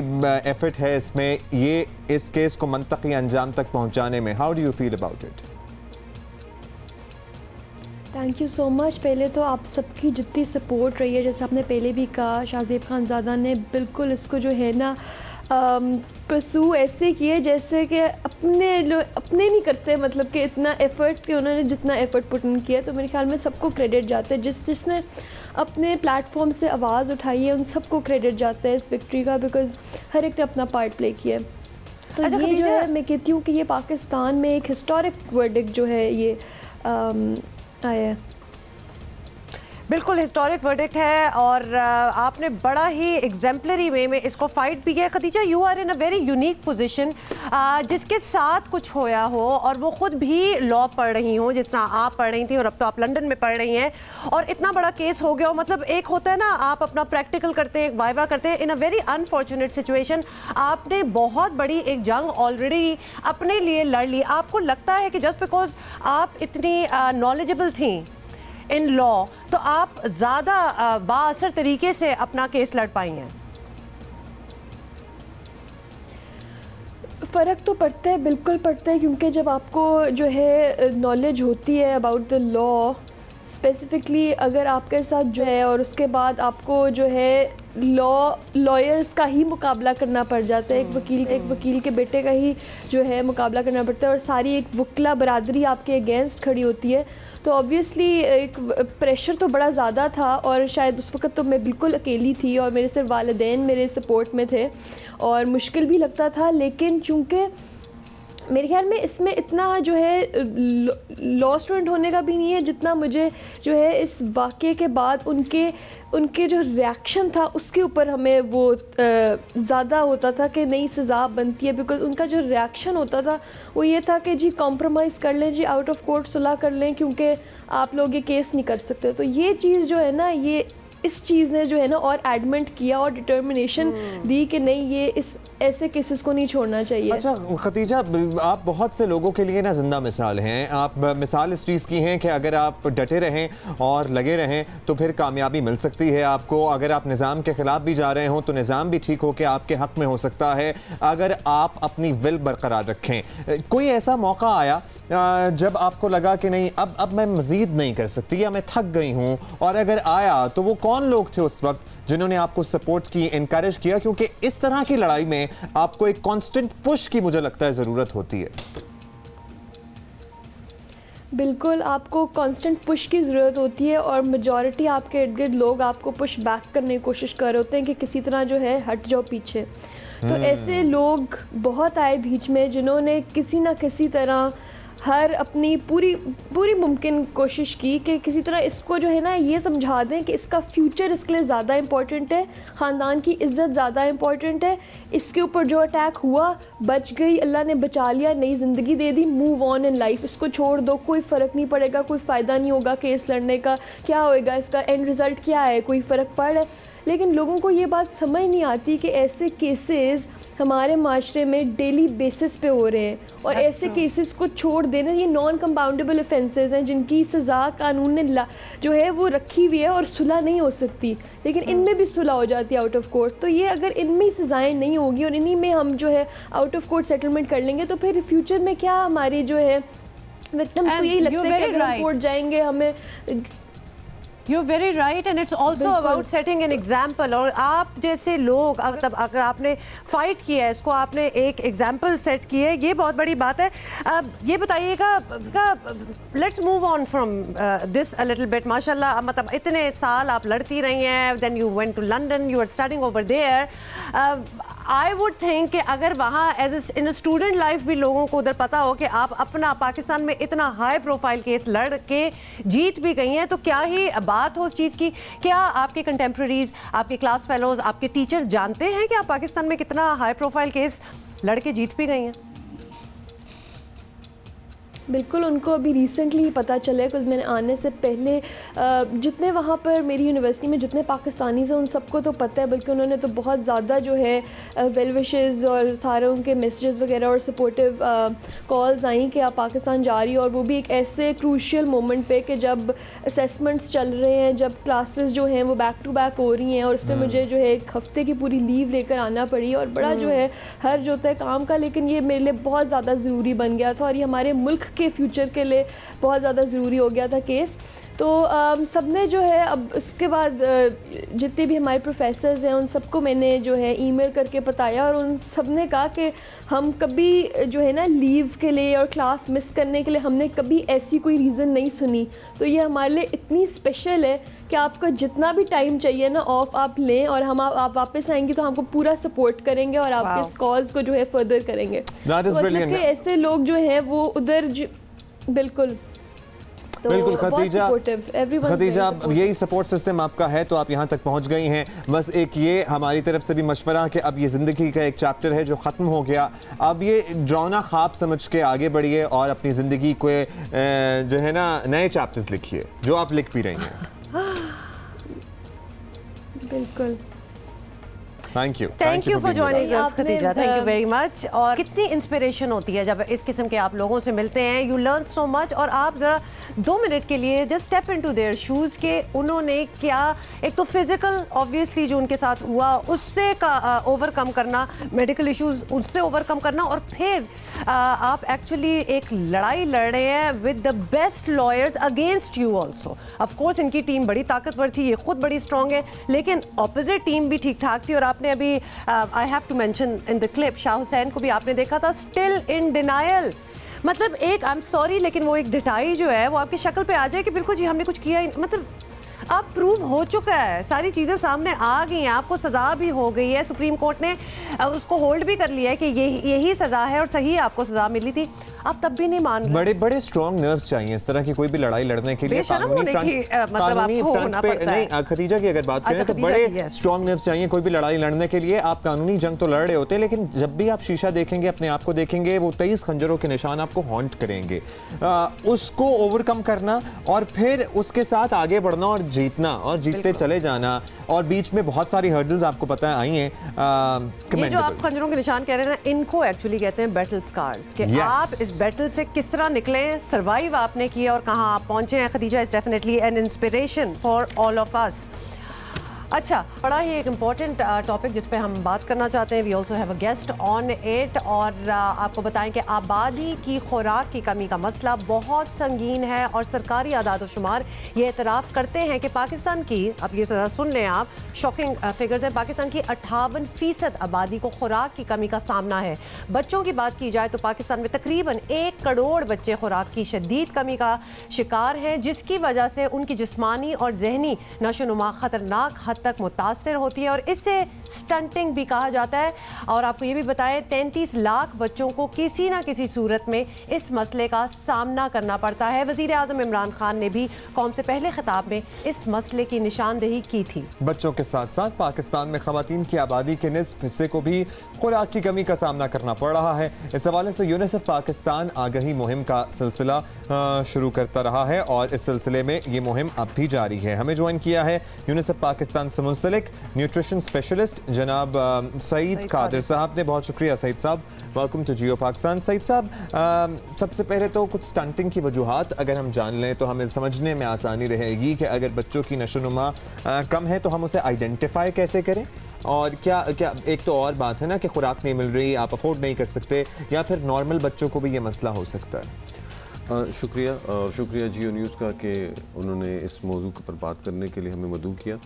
एफर्ट है इसमें, ये इस केस को मंतकी अंजाम तक पहुंचाने में। How do you feel about it? Thank you so much. पहले तो आप सबकी जितनी सपोर्ट रही है, जैसे आपने पहले भी कहा, शाहज़ेब खानज़ादा ने बिल्कुल इसको जो है ना परसू ऐसे किए जैसे कि अपने नहीं करते, मतलब कि इतना एफ़र्ट कि उन्होंने जितना एफ़र्ट पुट इन किया, तो मेरे ख्याल में सबको क्रेडिट जाता है। जिसने अपने प्लेटफॉर्म से आवाज़ उठाई है उन सबको क्रेडिट जाता है इस विक्ट्री का, बिकॉज़ हर एक ने अपना पार्ट प्ले किया है। तो अच्छा, ये जो है मैं कहती हूँ कि ये पाकिस्तान में एक हिस्टोरिक वर्डिक्ट जो है ये आया है। बिल्कुल हिस्टोरिक वर्डिक्ट है और आपने बड़ा ही एग्जाम्पलरी वे में इसको फाइट भी किया। Khadija, you are in a very unique position, जिसके साथ कुछ होया हो और वो खुद भी लॉ पढ़ रही हो जिस तरह आप पढ़ रही थी, और अब तो आप लंदन में पढ़ रही हैं, और इतना बड़ा केस हो गया हो। मतलब एक होता है ना, आप अपना प्रैक्टिकल करते हैं, वाइवा करते हैं, इन अ वेरी अनफॉर्चुनेट सिचुएशन आपने बहुत बड़ी एक जंग ऑलरेडी अपने लिए लड़ ली। आपको लगता है कि जस्ट बिकॉज आप इतनी नॉलेजेबल थी इन लॉ तो आप ज़्यादा बाअसर तरीके से अपना केस लड़ पाई हैं? फ़र्क तो पड़ता है, बिल्कुल पड़ता है, क्योंकि जब आपको जो है नॉलेज होती है अबाउट द लॉ स्पेसिफिकली, अगर आपके साथ जो है और उसके बाद आपको जो है लॉयर्स का ही मुकाबला करना पड़ जाता है, एक वकील के बेटे का ही जो है मुकाबला करना पड़ता है, और सारी एक वकला बरादरी आपके अगेंस्ट खड़ी होती है, तो ऑब्वियसली एक प्रेशर तो बड़ा ज़्यादा था। और शायद उस वक्त तो मैं बिल्कुल अकेली थी और मेरे सिर्फ वालिदैन मेरे सपोर्ट में थे और मुश्किल भी लगता था, लेकिन चूँकि मेरे ख्याल में इसमें इतना जो है लॉ स्टूडेंट होने का भी नहीं है जितना मुझे जो है इस वाक़े के बाद उनके जो रिएक्शन था उसके ऊपर हमें वो ज़्यादा होता था कि नई सज़ा बनती है। बिकॉज़ उनका जो रिएक्शन होता था वो ये था कि जी कॉम्प्रोमाइज़ कर लें, जी आउट ऑफ कोर्ट सुलह कर लें, क्योंकि आप लोग ये केस नहीं कर सकते। तो ये चीज़ जो है ना, ये इस चीज़ ने जो है ना और एडमेंट किया और डिटर्मिनेशन दी कि नहीं, ये इस ऐसे केसेस को नहीं छोड़ना चाहिए। अच्छा खतीजा, आप बहुत से लोगों के लिए ना जिंदा मिसाल हैं। आप मिसाल इस चीज़ की हैं कि अगर आप डटे रहें और लगे रहें तो फिर कामयाबी मिल सकती है आपको। अगर आप निज़ाम के ख़िलाफ़ भी जा रहे हों तो निज़ाम भी ठीक हो के आपके हक़ में हो सकता है अगर आप अपनी विल बरकरार रखें। कोई ऐसा मौका आया जब आपको लगा कि नहीं, अब मैं मज़ीद नहीं कर सकती या मैं थक गई हूँ, और अगर आया तो वो कौन लोग थे उस वक्त जिन्होंने आपको सपोर्ट की, इनकरेज किया? क्योंकि इस तरह की लड़ाई में आपको एक कांस्टेंट पुश की मुझे लगता है ज़रूरत होती है। बिल्कुल, आपको कांस्टेंट पुश की ज़रूरत होती है और मेजॉरिटी आपके इर्द गिर्द लोग आपको पुश बैक करने की कोशिश कर रहे होते हैं कि किसी तरह जो है हट जाओ पीछे। तो ऐसे लोग बहुत आए बीच में जिन्होंने किसी ना किसी तरह हर अपनी पूरी मुमकिन कोशिश की कि किसी तरह इसको जो है ना ये समझा दें कि इसका फ्यूचर इसके लिए ज़्यादा इम्पॉर्टेंट है, ख़ानदान की इज़्ज़त ज़्यादा इम्पॉर्टेंट है, इसके ऊपर जो अटैक हुआ बच गई, अल्लाह ने बचा लिया, नई ज़िंदगी दे दी, मूव ऑन इन लाइफ, इसको छोड़ दो, कोई फ़र्क नहीं पड़ेगा, कोई फ़ायदा नहीं होगा केस लड़ने का, क्या होएगा, इसका एंड रिज़ल्ट क्या है, कोई फ़र्क पड़ रहा है। लेकिन लोगों को ये बात समझ नहीं आती कि ऐसे केसेस हमारे माशरे में डेली बेसिस पे हो रहे हैं और ऐसे केसेस को छोड़ देना, ये नॉन कंपाउंडेबल ऑफेंसेस हैं जिनकी सज़ा कानून ने जो है वो रखी हुई है और सुलह नहीं हो सकती, लेकिन इनमें भी सुलह हो जाती है आउट ऑफ कोर्ट। तो ये अगर इनमें सज़ाएँ नहीं होगी और इन्हीं में हम जो है आउट ऑफ कोर्ट सेटलमेंट कर लेंगे तो फिर फ्यूचर में क्या हमारी जो है विक्टिम्स को यही लगता है कि अगर हम कोर्ट जाएंगे हमें। You're very right and it's also about setting an example। और आप जैसे लोग अगर आपने फाइट किया है, इसको आपने एक एग्जाम्पल सेट की है, ये बहुत बड़ी बात है। ये बताइएगा, let's move on from this a little bit. माशाल्लाह, मतलब इतने साल आप लड़ती रही हैं, then you went to London, you are studying over there. I would think कि अगर वहाँ एज इन स्टूडेंट लाइफ भी लोगों को उधर पता हो कि आप अपना पाकिस्तान में इतना हाई प्रोफाइल केस लड़ के जीत भी गई हैं, तो क्या ही बात हो उस चीज़ की। क्या आपके कंटेम्प्रेरीज, आपके क्लास फेलोज, आपके टीचर जानते हैं कि आप पाकिस्तान में कितना हाई प्रोफाइल केस लड़ के जीत भी गई हैं? बिल्कुल, उनको अभी रिसेंटली ही पता चला है, कुछ मैंने आने से पहले जितने वहाँ पर मेरी यूनिवर्सिटी में जितने पाकिस्तानीज़ हैं उन सबको तो पता है, बल्कि उन्होंने तो बहुत ज़्यादा जो है वेल विशेज़ और सारे उनके मैसेजेस वगैरह और सपोर्टिव कॉल्स आई कि आप पाकिस्तान जा रही हो, और वो भी एक ऐसे क्रूशियल मोमेंट पे कि जब असेसमेंट्स चल रहे हैं, जब क्लासेस जो हैं वो बैक टू बैक हो रही हैं और उस पर मुझे जो है एक हफ़्ते की पूरी लीव लेकर आना पड़ी और बड़ा जो है हर्ज होता है काम का, लेकिन ये मेरे लिए बहुत ज़्यादा ज़रूरी बन गया था और ये हमारे मुल्क के फ्यूचर के लिए बहुत ज़्यादा ज़रूरी हो गया था केस। तो सब ने जो है अब उसके बाद जितने भी हमारे प्रोफेसर्स हैं उन सबको मैंने जो है ईमेल करके बताया और उन सब ने कहा कि हम कभी जो है ना लीव के लिए और क्लास मिस करने के लिए हमने कभी ऐसी कोई रीज़न नहीं सुनी। तो ये हमारे लिए इतनी स्पेशल है कि आपका जितना भी टाइम चाहिए ना ऑफ आप लें और हम आप वापस आएंगे तो हमको पूरा सपोर्ट करेंगे और आपके स्कॉल्स को जो है फर्दर करेंगे। तो मतलब कि ऐसे लोग जो हैं वो उधर बिल्कुल तो बिल्कुल खतीजा, यही सपोर्ट सिस्टम आपका है तो आप यहाँ तक पहुँच गई हैं। बस एक ये हमारी तरफ से भी मशवरा कि अब ये ज़िंदगी का एक चैप्टर है जो ख़त्म हो गया, अब ये ड्राना ख्वाब समझ के आगे बढ़िए और अपनी ज़िंदगी को जो है ना नए चैप्टर्स लिखिए जो आप लिख भी रही हैं। बिल्कुल, thank you for joining us Khadija, thank you very much. और कितनी इंस्पिरेशन होती है जब इस किस्म के आप लोगों से मिलते हैं, यू लर्न सो मच। और आप ज़रा 2 मिनट के लिए just step into their shoes के उन्होंने क्या, एक तो फिजिकल ऑब्वियसली जो उनके साथ हुआ उससे ओवरकम करना, मेडिकल इश्यूज उससे ओवरकम करना, और फिर आप एक्चुअली एक लड़ाई लड़ रहे हैं with the best lawyers against you also. Of course इनकी टीम बड़ी ताकतवर थी, ये खुद बड़ी स्ट्रॉन्ग है, लेकिन ऑपोजिट टीम भी ठीक ठाक थी। और आपने अभी I have to mention in the clip Shah Hussain को भी आपने देखा था स्टिल इन डिनायल। मतलब एक आई एम सॉरी लेकिन वो एक डिटाई जो है वो आपकी शक्ल पे आ जाए कि बिल्कुल जी हमने कुछ किया ही, मतलब अब प्रूव हो चुका है, सारी चीज़ें सामने आ गई हैं, आपको सज़ा भी हो गई है, सुप्रीम कोर्ट ने उसको होल्ड भी कर लिया है कि यही सज़ा है और सही आपको सज़ा मिली थी, आप तब भी नहीं मान रहे। बड़े बड़े स्ट्रॉन्ग नर्व्स चाहिए इस तरह की कोई भी लड़ाई लड़ने के लिए। कानूनी फ्रंट पे नहीं, खदीजा की अगर बात करें तो बड़े स्ट्रॉन्ग नर्व्स चाहिए कोई भी लड़ाई लड़ने के लिए। आप कानूनी जंग तो लड़ रहे होते हैं, लेकिन जब भी आप शीशा देखेंगे, अपने आप को देखेंगे, वो 23 खंजरों के निशान आपको हॉन्ट करेंगे। उसको ओवरकम करना और फिर उसके साथ आगे बढ़ना और जीतना और जीतते चले जाना, और बीच में बहुत सारी हर्डल्स आपको पता है आई हैं। ये जो आप खंजरों के निशान कह रहे हैं ना, इनको एक्चुअली कहते हैं बैटल स्कार्स, कि आप इस बैटल से किस तरह निकले, सर्वाइव आपने किया और कहाँ आप पहुंचे हैं। Khadija is definitely an inspiration for all of us. अच्छा, बड़ा ही एक इम्पॉर्टेंट टॉपिक जिस पे हम बात करना चाहते हैं, we also have a guest on it, और आपको बताएं कि आबादी की खुराक की कमी का मसला बहुत संगीन है, और सरकारी आदाद शुमार ये एतराफ़ करते हैं कि पाकिस्तान की, अब ये ज़रा सुन लें आप, शॉकिंग फिगर्स हैं, पाकिस्तान की 58% आबादी को खुराक की कमी का सामना है। बच्चों की बात की जाए तो पाकिस्तान में तकरीबन 1 करोड़ बच्चे खुराक की शदीद कमी का शिकार हैं, जिसकी वजह से उनकी जिस्मानी और जहनी नशोनुमा ख़तरनाक हद तक मुतासर होती है, और इससे स्टंटिंग भी कहा जाता है। और आपको ये भी बताएं, 33 लाख बच्चों को किसी ना किसी सूरत में इस मसले का सामना करना पड़ता है। वज़ीर आज़म इमरान खान ने भी कौम से पहले खिताब में इस मसले की निशानदेही की थी। बच्चों के साथ साथ पाकिस्तान में ख़वातीन की आबादी के निस्फ हिस्से को भी खुराक की कमी का सामना करना पड़ रहा है। इस हवाले से यूनिसेफ पाकिस्तान आगही मुहिम का सिलसिला शुरू करता रहा है, और इस सिलसिले में ये मुहिम अब भी जारी है। हमें ज्वाइन किया है यूनिसेफ पाकिस्तान से मुंसलिक न्यूट्रिशन स्पेशलिस्ट जनाब सईद कादिर साहब ने। बहुत शुक्रिया सईद साहब, वेलकम टू जियो पाकिस्तान। सईद साहब, सबसे पहले तो कुछ स्टंटिंग की वजूहात अगर हम जान लें तो हमें समझने में आसानी रहेगी कि अगर बच्चों की नशोनुमा कम है तो हम उसे आइडेंटिफाई कैसे करें, और क्या एक तो और बात है ना कि खुराक नहीं मिल रही, आप अफोर्ड नहीं कर सकते, या फिर नॉर्मल बच्चों को भी ये मसला हो सकता है। शुक्रिया, और शुक्रिया जियो न्यूज़ का कि उन्होंने इस मौजू पर बात करने के लिए हमें मदऊ किया।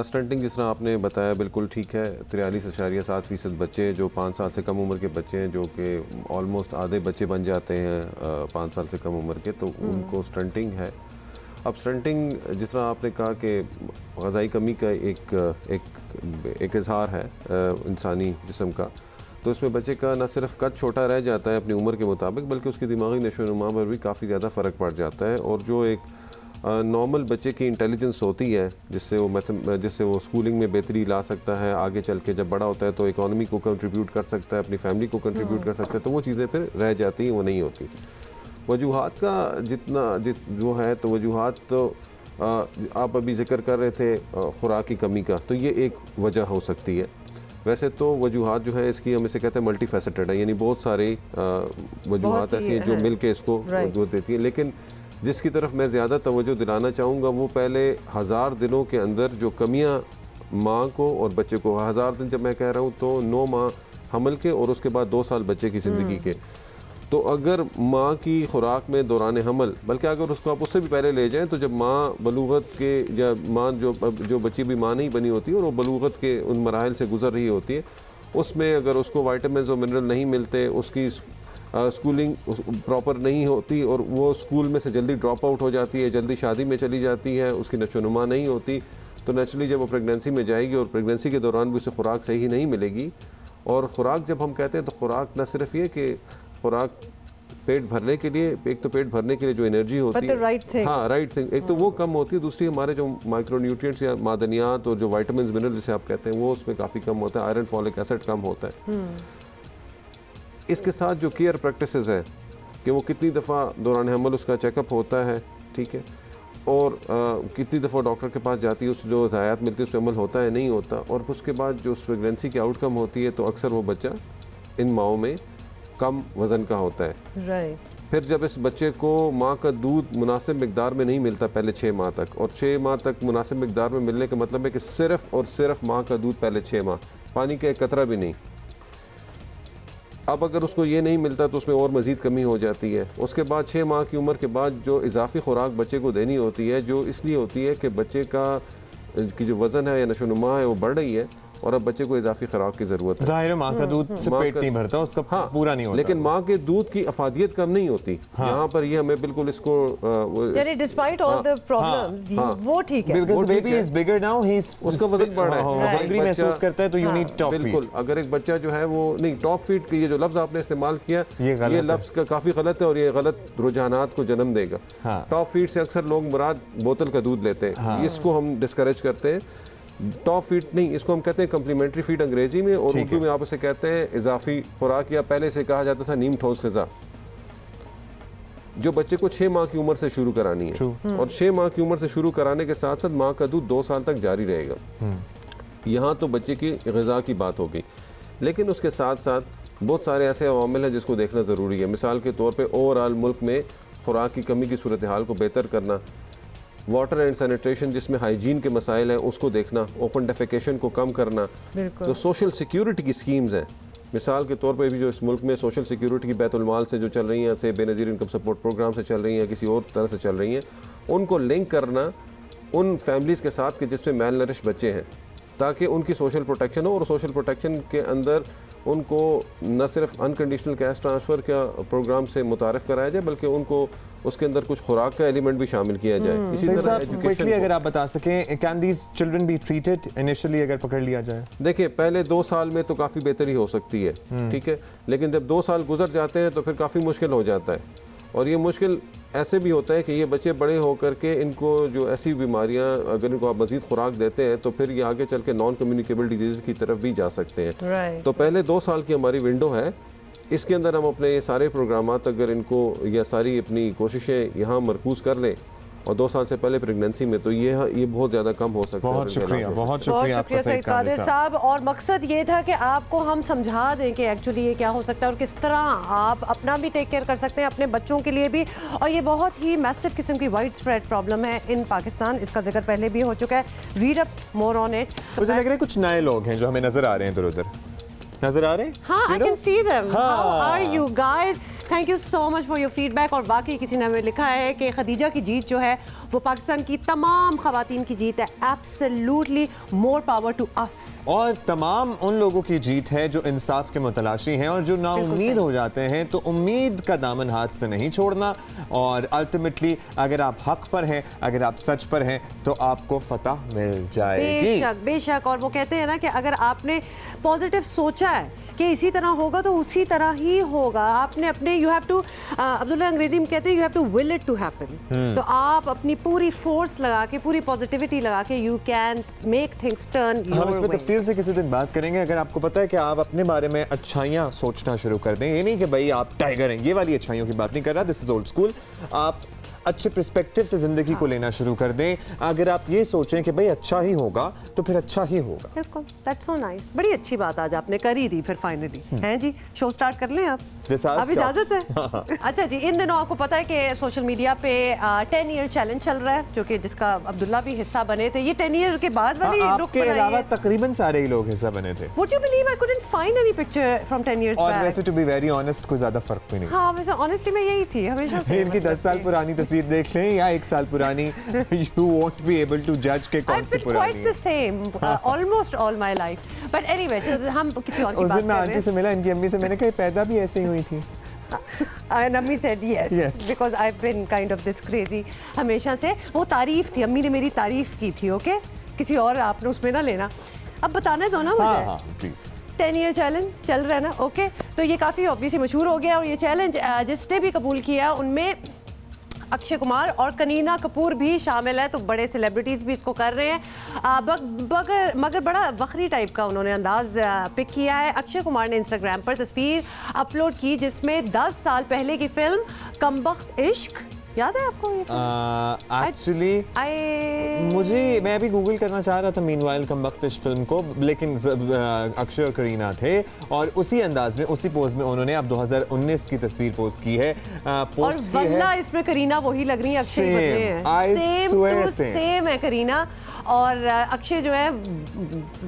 स्टंटिंग जिस तरह आपने बताया बिल्कुल ठीक है। 43.7% बच्चे जो 5 साल से कम उम्र के बच्चे हैं, जो कि ऑलमोस्ट आधे बच्चे बन जाते हैं 5 साल से कम उम्र के, तो उनको स्टंटिंग है। अब स्टंटिंग जिस तरह आपने कहा कि ग़िज़ाई कमी का एक इज़हार है इंसानी जिस्म का, तो इसमें बच्चे का न सिर्फ कद छोटा रह जाता है अपनी उम्र के मुताबिक, बल्कि उसकी दिमागी नशोनुमा पर भी काफ़ी ज़्यादा फ़र्क पड़ जाता है। और जो एक नॉर्मल बच्चे की इंटेलिजेंस होती है, जिससे वो स्कूलिंग में बेहतरी ला सकता है, आगे चल के जब बड़ा होता है तो इकॉनमी को कंट्रीब्यूट कर सकता है, अपनी फैमिली को कंट्रीब्यूट कर सकता है, तो वो चीज़ें फिर रह जाती हैं, वो नहीं होती। वजूहात का जो है, तो वजूहात तो आप अभी जिक्र कर रहे थे खुराक की कमी का, तो ये एक वजह हो सकती है। वैसे तो वजूहात जो है इसकी हम इसे कहते हैं मल्टी फैसेटेड है, यानी बहुत सारे वजूहात ऐसी हैं जो मिल के इसको जो देती हैं, लेकिन जिसकी तरफ मैं ज़्यादा तवज्जो दिलाना चाहूँगा वो पहले 1000 दिनों के अंदर जो कमियाँ माँ को और बच्चे को, 1000 दिन जब मैं कह रहा हूँ तो 9 माह हमल के और उसके बाद 2 साल बच्चे की ज़िंदगी के, तो अगर माँ की खुराक में दौरान हमल, बल्कि अगर उसको आप उससे भी पहले ले जाएं, तो जब माँ बलूगत के या माँ जो बच्ची भी माँ नहीं बनी होती और वो बलूगत के उन मराहल से गुजर रही होती है, उसमें अगर उसको वाइटामिन और मिनरल नहीं मिलते, उसकी स्कूलिंग प्रॉपर नहीं होती और वो स्कूल में से जल्दी ड्रॉप आउट हो जाती है, जल्दी शादी में चली जाती है, उसकी नशोनुमा नहीं होती, तो नेचुरली जब वो प्रेगनेंसी में जाएगी और प्रेगनेंसी के दौरान भी उसे खुराक सही नहीं मिलेगी। और ख़ुराक जब हम कहते हैं तो खुराक न सिर्फ ये कि खुराक पेट भरने के लिए, एक तो पेट भरने के लिए जो एनर्जी होती है, हाँ राइट थिंग, एक तो वो कम होती है, दूसरी हमारे जो माइक्रोन्यूट्रिएंट्स या मादनियात और जो वाइटामिन मिनरल जिसे आप कहते हैं वो उसमें काफ़ी कम होता है, आयरन फॉलिक एसिड कम होता है। इसके साथ जो केयर प्रैक्टिसेस है कि वो कितनी दफ़ा दौरान हमल उसका चेकअप होता है, ठीक है, और कितनी दफ़ा डॉक्टर के पास जाती है, उस जो हिदायत मिलती है उस पर अमल होता है नहीं होता, और उसके बाद जो उस प्रेगनेंसी की आउटकम होती है तो अक्सर वो बच्चा इन माओं में कम वज़न का होता है। फिर जब इस बच्चे को माँ का दूध मुनासिब मिकदार में नहीं मिलता पहले 6 माह तक, और 6 माह तक मुनासिब मिकदार में मिलने का मतलब है कि सिर्फ़ और सिर्फ माँ का दूध पहले 6 माह, पानी का एक कतरा भी नहीं। अब अगर उसको ये नहीं मिलता तो उसमें और मज़ीद कमी हो जाती है। उसके बाद 6 माह की उम्र के बाद जो इजाफ़ी खुराक बच्चे को देनी होती है, जो इसलिए होती है कि बच्चे का की जो वज़न है या नशोनुमा है वो बढ़ रही है, और अब बच्चे को इजाफी खुराक की जरूरत है। जाहिर है माँ का दूध से पेट नहीं भरता, उसका पूरा नहीं होता, लेकिन माँ के दूध की अफादियत कम नहीं होती। यहाँ पर ये हमें बिल्कुल इसको डिस्पाइट ऑल द प्रॉब्लम्स वो ठीक है, because baby is bigger now, he is उसका वजन बढ़ रहा है, हंग्री महसूस करता है, तो यू नीड टॉप फीड। बिल्कुल, अगर एक बच्चा जो है वो नहीं टॉप फीड की, ये जो लफ्ज आपने इस्तेमाल किया ये लफ्ज का काफी गलत है और ये गलत रुझानात को जन्म देगा। टॉप फीड से अक्सर लोग मुराद बोतल का दूध लेते हैं, इसको हम डिस्करेज करते हैं। टॉप फीड नहीं, इसको हम कहते हैं कम्प्लीमेंट्री फीड अंग्रेजी में, और उर्दू में आप उसे कहते हैं इजाफी खुराक, या पहले से कहा जाता था नीम ठोस ग़िज़ा, जो बच्चे को 6 माह की उम्र से शुरू करानी है। और 6 माह की उम्र से शुरू कराने के साथ साथ माँ का दूध 2 साल तक जारी रहेगा। यहाँ तो बच्चे की ग़िज़ा की बात हो गई, लेकिन उसके साथ साथ बहुत सारे ऐसे अवामिल हैं जिसको देखना ज़रूरी है। मिसाल के तौर पर ओवरऑल मुल्क में खुराक की कमी की सूरत हाल को बेहतर करना, वाटर एंड सैनिटेशन जिसमें हाइजीन के मसाइल हैं उसको देखना, ओपन डेफिकेशन को कम करना, जो सोशल सिक्योरिटी की स्कीम्स हैं, मिसाल के तौर पे भी जो इस मुल्क में सोशल सिक्योरिटी की बैतुल माल से जो चल रही हैं, से बेनज़ीर इनकम सपोर्ट प्रोग्राम से चल रही हैं, किसी और तरह से चल रही हैं, उनको लिंक करना उन फैमिलीज़ के साथ कि जिसमें मेल नरिश बच्चे हैं, ताकि उनकी सोशल प्रोटेक्शन हो। और सोशल प्रोटेक्शन के अंदर उनको न सिर्फ अनकंडीशनल कैश ट्रांसफ़र का प्रोग्राम से मुतारफ़ कराया जाए, बल्कि उनको उसके अंदर कुछ खुराक का एलिमेंट भी शामिल किया जाए। इसी तरह एजुकेशन, अगर आप बता सकें, can these children be treated initially अगर पकड़ लिया जाए? देखिए, पहले 2 साल में तो काफ़ी बेहतरी हो सकती है, ठीक है, लेकिन जब 2 साल गुजर जाते हैं तो फिर काफ़ी मुश्किल हो जाता है। और ये मुश्किल ऐसे भी होता है कि ये बच्चे बड़े होकर के इनको जो ऐसी बीमारियां, अगर इनको आप मज़ीद खुराक देते हैं तो फिर ये आगे चल के नॉन कम्युनिकेबल डिजीज़ की तरफ भी जा सकते हैं। तो पहले 2 साल की हमारी विंडो है, इसके अंदर हम अपने ये सारे प्रोग्रामात अगर इनको या सारी अपनी कोशिशें यहाँ मरकूज़ कर लें, और 2 साल से पहले प्रेगनेंसी में, तो ये बहुत ज़्यादा कम हो सकता है। बहुत शुक्रिया सईद कादिर साहब। और मकसद ये था कि आपको हम समझा दें कि एक्चुअली ये क्या हो सकता है और किस तरह आप अपना भी टेक केयर कर सकते हैं, अपने बच्चों के लिए भी। और ये बहुत ही मैसिव किस्म की वाइड स्प्रेड प्रॉब्लम है इन पाकिस्तान, इसका जिक्र पहले भी हो चुका है। Read up more on it. मुझे लग रहा है कुछ नए लोग हैं जो हमें नजर आ रहे हैं, इधर उधर नजर आ रहे हैं। हाँ, I can see them. How are you guys? Thank you so much for your feedback. और बाकी किसी ने हमें लिखा है कि खदीजा की जीत जो है वो पाकिस्तान की तमाम खवातीन की जीत है। Absolutely more power to us. और तमाम उन लोगों की जीत है जो इंसाफ के मुतलाशी हैं और जो नाउम्मीद हो जाते हैं। तो उम्मीद का दामन हाथ से नहीं छोड़ना, और अल्टीमेटली अगर आप हक पर हैं, अगर आप सच पर हैं, तो आपको फतह मिल जाएगी। बेशक बेशक। और वो कहते हैं ना कि अगर आपने पॉजिटिव सोचा है कि इसी तरह होगा तो उसी तरह ही होगा। आपने अपने यू हैव टू, अब्दुल्ला अंग्रेजी में कहते हैं you have to will it to happen. तो आप अपनी पूरी फोर्स लगा के, पूरी पॉजिटिविटी लगा के you can make things turn your way. हम इस पे तफसील से किसी दिन बात करेंगे। अगर आपको पता है कि आप अपने बारे में अच्छाइयाँ सोचना शुरू कर दें, ये नहीं कि भाई आप टाइगर हैं, ये वाली अच्छाइयों की बात नहीं कर रहा, दिस इज ओल्ड स्कूल। आप अच्छे पर्सपेक्टिव से जिंदगी को लेना शुरू कर दें। अगर आप ये सोचें कि भाई अच्छा ही होगा तो फिर अच्छा ही होगा। बिल्कुल, दैट्स सो नाइस। बड़ी अच्छी बात आज आपने करी दी फिर फाइनली। हैं जी, शो स्टार्ट कर लें आप? अब इजाजत है? अच्छा जी, इन दिनों आपको पता है कि सोशल मीडिया पे 10 ईयर चैलेंज चल रहा है, जो कि जिसका अब्दुल्ला भी हिस्सा बने थे। ये 10 ईयर के बाद वाली लुक के अलावा तकरीबन सारे ही लोग हिस्सा बने थे। Would you believe I couldn't find any picture from 10 years back? और वैसे to be very honest कोई ज्यादा फर्क भी नहीं। हाँ, वैसे ऑनेस्टली मैं यही थी हमेशा से। इनकी 10 साल पुरानी तस्वीर देख लें या 1 साल पुरानी, you won't be able to judge के कौन सी पुरानी है। Quite the same, almost all my life. But anyway, हम किसी और की बात कर रहे हैं। उस दिन मैं आंटी से मिला, इनकी अम्मी से, मैंने कहा पैदा भी ऐसे ही हुई थी। And अम्मी said yes, because I've been kind of this crazy हमेशा से। वो तारीफ थी, अम्मी ने मेरी तारीफ की थी। ओके, किसी और आपने उसमें ना लेना। अब बताने दो ना मुझे। हाँ, प्लीज। 10 ईयर चैलेंज चल रहा है ना। ओके, तो ये काफ़ी ऑब्वियसली मशहूर हो गया। और ये चैलेंज जिसने भी कबूल किया उनमें अक्षय कुमार और करीना कपूर भी शामिल है। तो बड़े सेलिब्रिटीज़ भी इसको कर रहे हैं। मगर बड़ा वखरी टाइप का उन्होंने अंदाज पिक किया है। अक्षय कुमार ने इंस्टाग्राम पर तस्वीर अपलोड की जिसमें 10 साल पहले की फिल्म कमबख्त इश्क, याद है आपको ये? एक्चुअली मैं भी गूगल करना चाह रहा था मीनवाइल कमबख्त इश्क फिल्म को, लेकिन अक्षय और करीना थे और उसी अंदाज में, उसी पोज में उन्होंने अब 2019 की तस्वीर पोस्ट की है। पोस्ट और वल्ला इसमें करीना वही लग रही है, अक्षय बदले हैं। सेम है करीना। और अक्षय जो है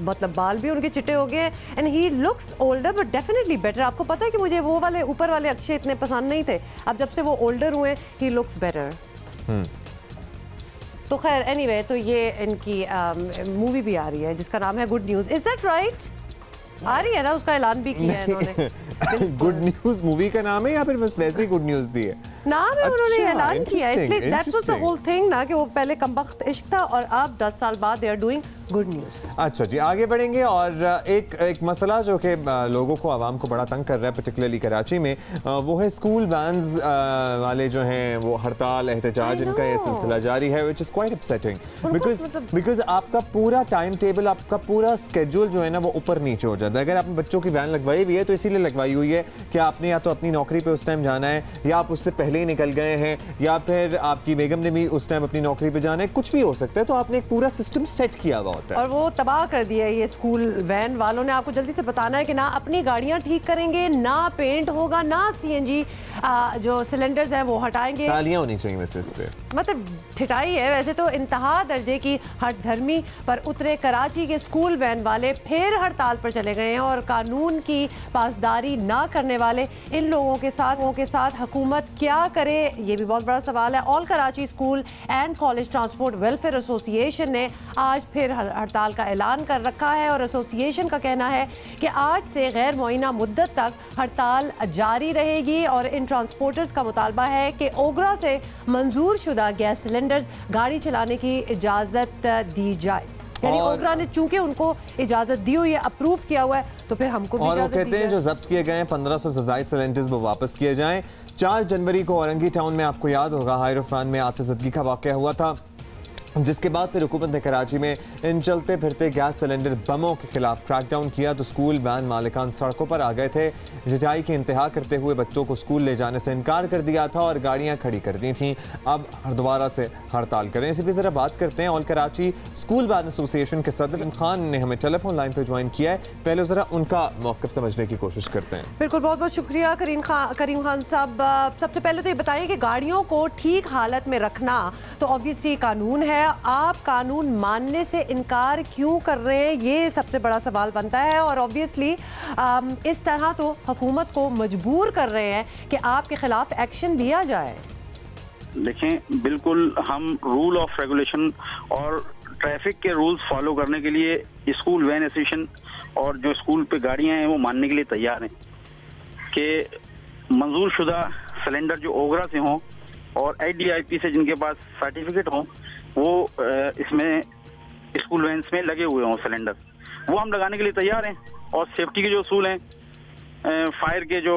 मतलब बाल भी उनके चिट्टे हो गए and he looks older but definitely better. आपको पता है कि मुझे वो वाले ऊपर वाले अक्षय इतने पसंद नहीं थे। अब जब से वो ओल्डर हुए ही लुक्स बेटर। तो खैर एनीवे, तो ये इनकी मूवी भी आ रही है जिसका नाम है good news. Is that right? आ रही है ना, उसका ऐलान भी किया है इन्होंने। गुड न्यूज़ मूवी का नाम है या फिर बस वैसे ही गुड न्यूज़ दी है? नाम है, उन्होंने ऐलान किया है, इसलिए that was the whole thing ना, कि वो पहले कमबख्त इश्क था और अब 10 साल बाद they are doing good news. अच्छा जी, आगे बढ़ेंगे और एक मसला जो कि लोगों को, आवाम को बड़ा तंग कर रहा है पर्टिकुलरली कराची में, वो है स्कूल वैन्स वाले जो हैं वो हड़ताल एहतजाज, इनका ये सिलसिला जारी है, which is quite upsetting because आपका पूरा टाइम टेबल, आपका पूरा स्केड्यूल जो है ना वो ऊपर नीचे हो जाता है। अगर आपने बच्चों की वैन लगवाई हुई है तो इसीलिए लगवाई हुई है कि आपने या तो अपनी नौकरी पे उस टाइम जाना है, या आप उससे पहले ही निकल गए हैं, या फिर आपकी बेगम ने भी उस टाइम अपनी नौकरी पे जाना है, कुछ भी हो सकता है, तो आपने एक पूरा सिस्टम सेट किया हुआ होता है। और वो तबाह कर दिया है ये स्कूल वैन वालों ने। आपको जल्दी से बताना है कि ना अपनी गाड़ियां ठीक करेंगे, ना पेंट होगा, ना सीएनजी जो सिलेंडर्स हैं वो हटाएंगे। तालियां होनी चाहिए वैसे इस पे, मतलब ठिठाई है वैसे तो इंतहा दर्जे की हठधर्मी पर उतरे कराची के स्कूल वैन वाले फिर हड़ताल पर चले गए हैं और कानून की पासदारी ना करने वाले इन लोगों के साथ हुकूमत क्या करे, ये भी बहुत बड़ा सवाल है। All Karachi school and college transport welfare association ने आज फिर हड़ताल का ऐलान कर रखा है और एसोसिएशन का कहना है कि आज से गैर मुअय्यना मुद्दत तक हड़ताल जारी रहेगी और इन ट्रांसपोर्टर्स का मुतालबा है कि ओगरा से मंजूर शुदा गैस सिलेंडर्स गाड़ी चलाने की इजाज़त दी जाए। यानी ओगरा ने चूंकि उनको इजाज़त दी हुई है, अप्रूव किया हुआ है, तो फिर हमको भी और वो कहते हैं जो जब्त किए गए 1500 से ज़ायद सिलेंडर्स वो वापस किए जाएं। 4 जनवरी को औरंगी टाउन में, आपको याद होगा, हायरोफान में आतिशज़दगी का वाक़या हुआ था, जिसके बाद फिर हुकूमत ने कराची में इन चलते फिरते गैस सिलेंडर बमों के खिलाफ क्रैकडाउन किया तो स्कूल वैन मालिकान सड़कों पर आ गए थे। रिटाई की इंतहा करते हुए बच्चों को स्कूल ले जाने से इनकार कर दिया था और गाड़ियां खड़ी कर दी थीं। अब दोबारा से हड़ताल करें। इसी पर ज़रा बात करते हैं। All Karachi school van association के सदर खान ने हमें टेलीफोन लाइन पर ज्वाइन किया है, पहले ज़रा उनका मौक़िफ़ समझने की कोशिश करते हैं। बिल्कुल, बहुत बहुत शुक्रिया करीम खान साहब। सबसे पहले तो ये बताइए कि गाड़ियों को ठीक हालत में रखना तो ऑब्वियसली कानून है, आप कानून मानने से इनकार क्यों कर रहे हैं, ये सबसे बड़ा सवाल बनता है। और ऑब्वियसली इस तरह तो हुकूमत को मजबूर कर रहे हैं कि आपके खिलाफ एक्शन लिया जाए। देखें, बिल्कुल हम रूल ऑफ रेगुलेशन और ट्रैफिक के रूल्स फॉलो करने के लिए स्कूल वैन एसोसिएशन और जो स्कूल पे गाड़ियां हैं वो मानने के लिए तैयार हैं कि मंजूर शुदा सिलेंडर जो ओगरा से हों और IDIP से जिनके पास सर्टिफिकेट हों वो इसमें स्कूल वैन्स में लगे हुए हों सिलेंडर, वो हम लगाने के लिए तैयार हैं। और सेफ्टी के जो असूल हैं, फायर के जो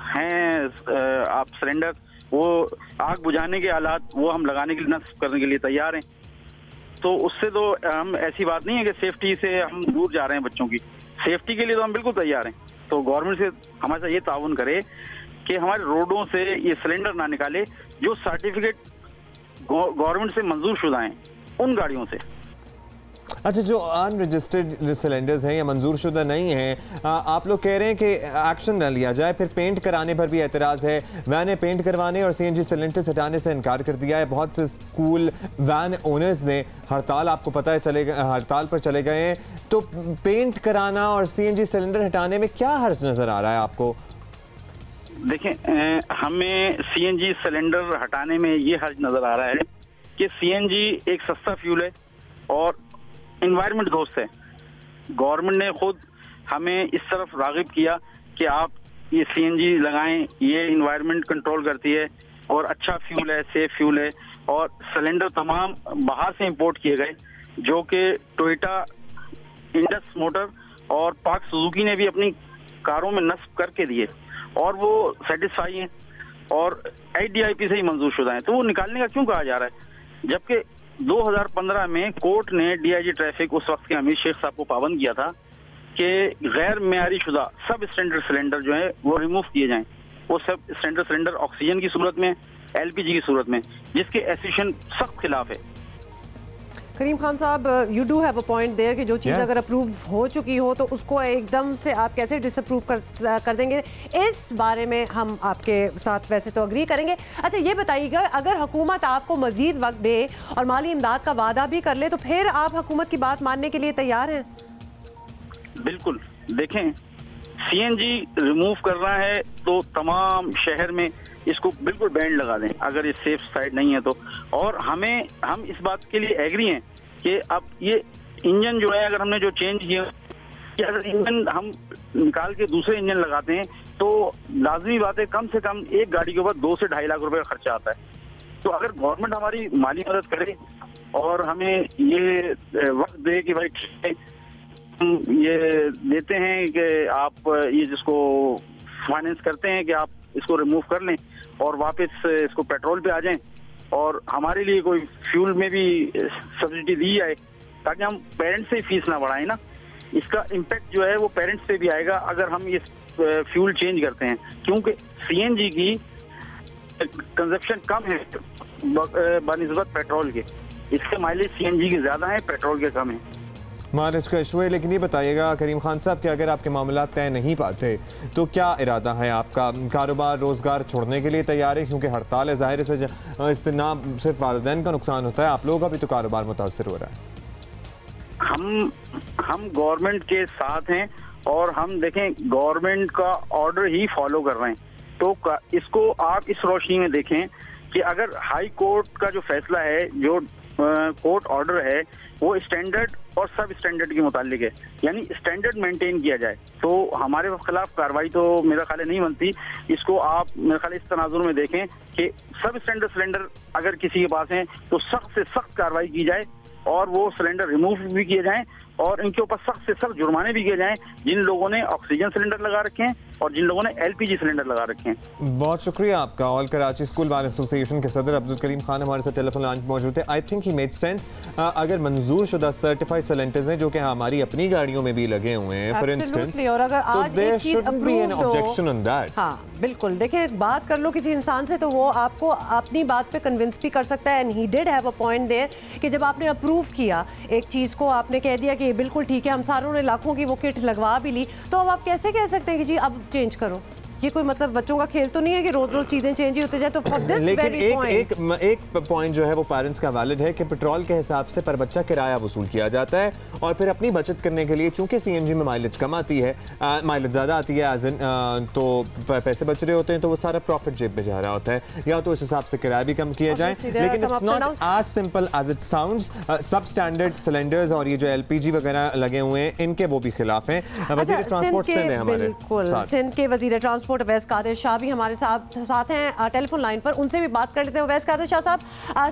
हैं आप सिलेंडर, वो आग बुझाने के आलात, वो हम लगाने के लिए नस्ब करने के लिए तैयार हैं। तो उससे तो हम ऐसी बात नहीं है कि सेफ्टी से हम दूर जा रहे हैं बच्चों की, सेफ्टी के लिए तो हम बिल्कुल तैयार हैं। तो गवर्नमेंट से हमारे साथ ये ताउन करे कि हमारे रोडों से ये सिलेंडर ना निकाले जो सर्टिफिकेट गवर्नमेंट से मंजूर शुदा हैं उन गाड़ियों से। अच्छा, जो अनरजिस्टर्ड सिलेंडर्स हैं या मंजूर शुदा नहीं हैं, आप लोग कह रहे हैं कि एक्शन न लिया जाए, फिर पेंट कराने पर भी एतराज़ है। वैन पेंट करवाने और CNG सिलेंडर्स हटाने से इनकार कर दिया है। बहुत से स्कूल वैन ओनर्स ने हड़ताल, आपको पता है, हड़ताल पर चले गए हैं। तो पेंट कराना और CNG सिलेंडर हटाने में क्या हर्ज नज़र आ रहा है आपको? देखें, हमें CNG सिलेंडर हटाने में ये हर्ज नज़र आ रहा है कि CNG एक सस्ता फ्यूल है और इन्वायरमेंट दोस्त है। गवर्नमेंट ने खुद हमें इस तरफ राग़िब किया कि आप ये CNG लगाएं, ये इन्वायरमेंट कंट्रोल करती है और अच्छा फ्यूल है, सेफ फ्यूल है। और सिलेंडर तमाम बाहर से इंपोर्ट किए गए जो कि टोयोटा, इंडस मोटर और पाक सुजुकी ने भी अपनी कारों में नस्ब करके दिए और वो सेटिस्फाई हैं और IDIP से ही मंजूर शुदा हैं। तो वो निकालने का क्यों कहा जा रहा है, जबकि 2015 में कोर्ट ने DIG ट्रैफिक उस वक्त के अमीर शेख साहब को पाबंद किया था कि गैर मेयारी शुदा सब स्टैंडर्ड सिलेंडर जो है वो रिमूव किए जाएं। वो सब स्टैंडर्ड सिलेंडर ऑक्सीजन की सूरत में, LPG की सूरत में, जिसके एसोसिएशन सख्त खिलाफ है। करीम खान साहब, you do have a point there कि जो चीज़ अगर अप्रूव हो चुकी हो तो उसको एकदम से आप कैसे डिसअप्रूव कर देंगे, इस बारे में हम आपके साथ वैसे तो अग्री करेंगे। अच्छा, ये बताइएगा, अगर हुकूमत आपको मजीद वक्त दे और माली इमदाद का वादा भी कर ले तो फिर आप हुकूमत की बात मानने के लिए तैयार हैं? बिल्कुल। देखें, CNG रिमूव करना है तो तमाम शहर में इसको बिल्कुल बैंड लगा दें अगर ये सेफ साइड नहीं है तो। और हम इस बात के लिए एग्री हैं कि अब ये इंजन जो है, अगर हमने जो चेंज किया कि अगर इंजन हम निकाल के दूसरे इंजन लगाते हैं तो लाजमी बात है कम से कम एक गाड़ी के ऊपर 2 से 2.5 लाख रुपए का खर्चा आता है। तो अगर गवर्नमेंट हमारी माली मदद करे और हमें ये वक्त दे कि भाई ठीक है ये देते हैं कि आप ये जिसको फाइनेंस करते हैं कि आप इसको रिमूव कर लें और वापस इसको पेट्रोल पे आ जाएं, और हमारे लिए कोई फ्यूल में भी सब्सिडी दी जाए ताकि हम पेरेंट्स से फीस ना बढ़ाएं ना। इसका इम्पैक्ट जो है वो पेरेंट्स पे भी आएगा अगर हम ये फ्यूल चेंज करते हैं, क्योंकि सीएनजी की कंजप्शन कम है बनिस्बत पेट्रोल के। इसके माइलेज सीएनजी के ज़्यादा है, पेट्रोल के कम है। माइलेज का इशू है, लेकिन ये बताइएगा करीम खान साहब कि अगर आपके मामला तय नहीं पाते तो क्या इरादा है आपका? कारोबार रोज़गार छोड़ने के लिए तैयार है? क्योंकि हड़ताल है, ज़ाहिर से इससे ना सिर्फ वालिदैन का नुकसान होता है, आप लोगों का भी तो कारोबार मुतासर हो रहा है। हम गवर्नमेंट के साथ हैं और हम देखें गवर्नमेंट का ऑर्डर ही फॉलो कर रहे हैं। तो इसको आप इस रोशनी में देखें कि अगर हाई कोर्ट का जो फैसला है, जो कोर्ट ऑर्डर है, वो स्टैंडर्ड और सब स्टैंडर्ड के मुतालिक है, यानी स्टैंडर्ड मेंटेन किया जाए तो हमारे खिलाफ कार्रवाई तो मेरा ख्याल नहीं बनती। इसको आप मेरे ख्याल इस तनाजुर में देखें कि सब स्टैंडर्ड सिलेंडर अगर किसी के पास है तो सख्त से सख्त कार्रवाई की जाए और वो सिलेंडर रिमूव भी किए जाएं और इनके ऊपर सख्त से सख्त जुर्माने भी किए जाएं जिन लोगों ने ऑक्सीजन सिलेंडर लगा रखे हैं और जिन लोगों ने एलपीजी सिलेंडर लगा रखे हैं। बहुत शुक्रिया आपका। All Karachi school bar association के सदर अब्दुल करीम खान हमारे साथ टेलीफोन लाइन पर मौजूद थे। I think he made sense. अगर मंजूर शुदा सर्टिफाइड सिलेंडर्स हैं जो कि हमारी अपनी गाड़ियों में भी लगे हुए हैं फॉर इंस्टेंस, और अगर आज एक चीज ऑब्जेक्शन ऑन दैट। हाँ बिल्कुल, देखिए बात कर लो किसी इंसान से तो वो आपको अपनी बात पे कन्विंस भी कर सकता है। And he did have a point there कि जब आपने अप्रूव किया एक चीज को, आपने कह दिया कि बिल्कुल ठीक है, हम सारों ने लाखों की वो किट लगवा भी ली, तो अब आप कैसे कह सकते हैं कि जी अब चेंज करो? ये कोई मतलब बच्चों का खेल तो नहीं है कि रोज रोज चीजें चेंज ही होते जाए। तो लेकिन एक पॉइंट जो है वो पेरेंट्स का वैलिड है कि पेट्रोल के हिसाब से पर बच्चा किराया वसूल किया जाता है और फिर अपनी बचत करने के लिए चूंकि सीएनजी में माइलेज कम आती है, माइलेज ज़्यादा आती है एज इन, तो पैसे बच रहे होते हैं तो वो सारा प्रॉफिट जेब में जा रहा होता है। या तो इस हिसाब से किराया भी कम किया जाए, लेकिन it's not as simple as it sounds. सब स्टैंडर्ड सिलेंडर्स और ये जो एलपीजी वगैरह लगे हुए हैं इनके वो भी खिलाफ हैं। वज़ीर ट्रांसपोर्ट सिंध है हमारे साथ, सिंध के वज़ीर ट्रांसपोर्ट अवैस कादिर शाह भी हमारे साथ हैं टेलीफोन लाइन पर, उनसे भी बात कर लेते हैं। अवैस कादिर शाह साहब,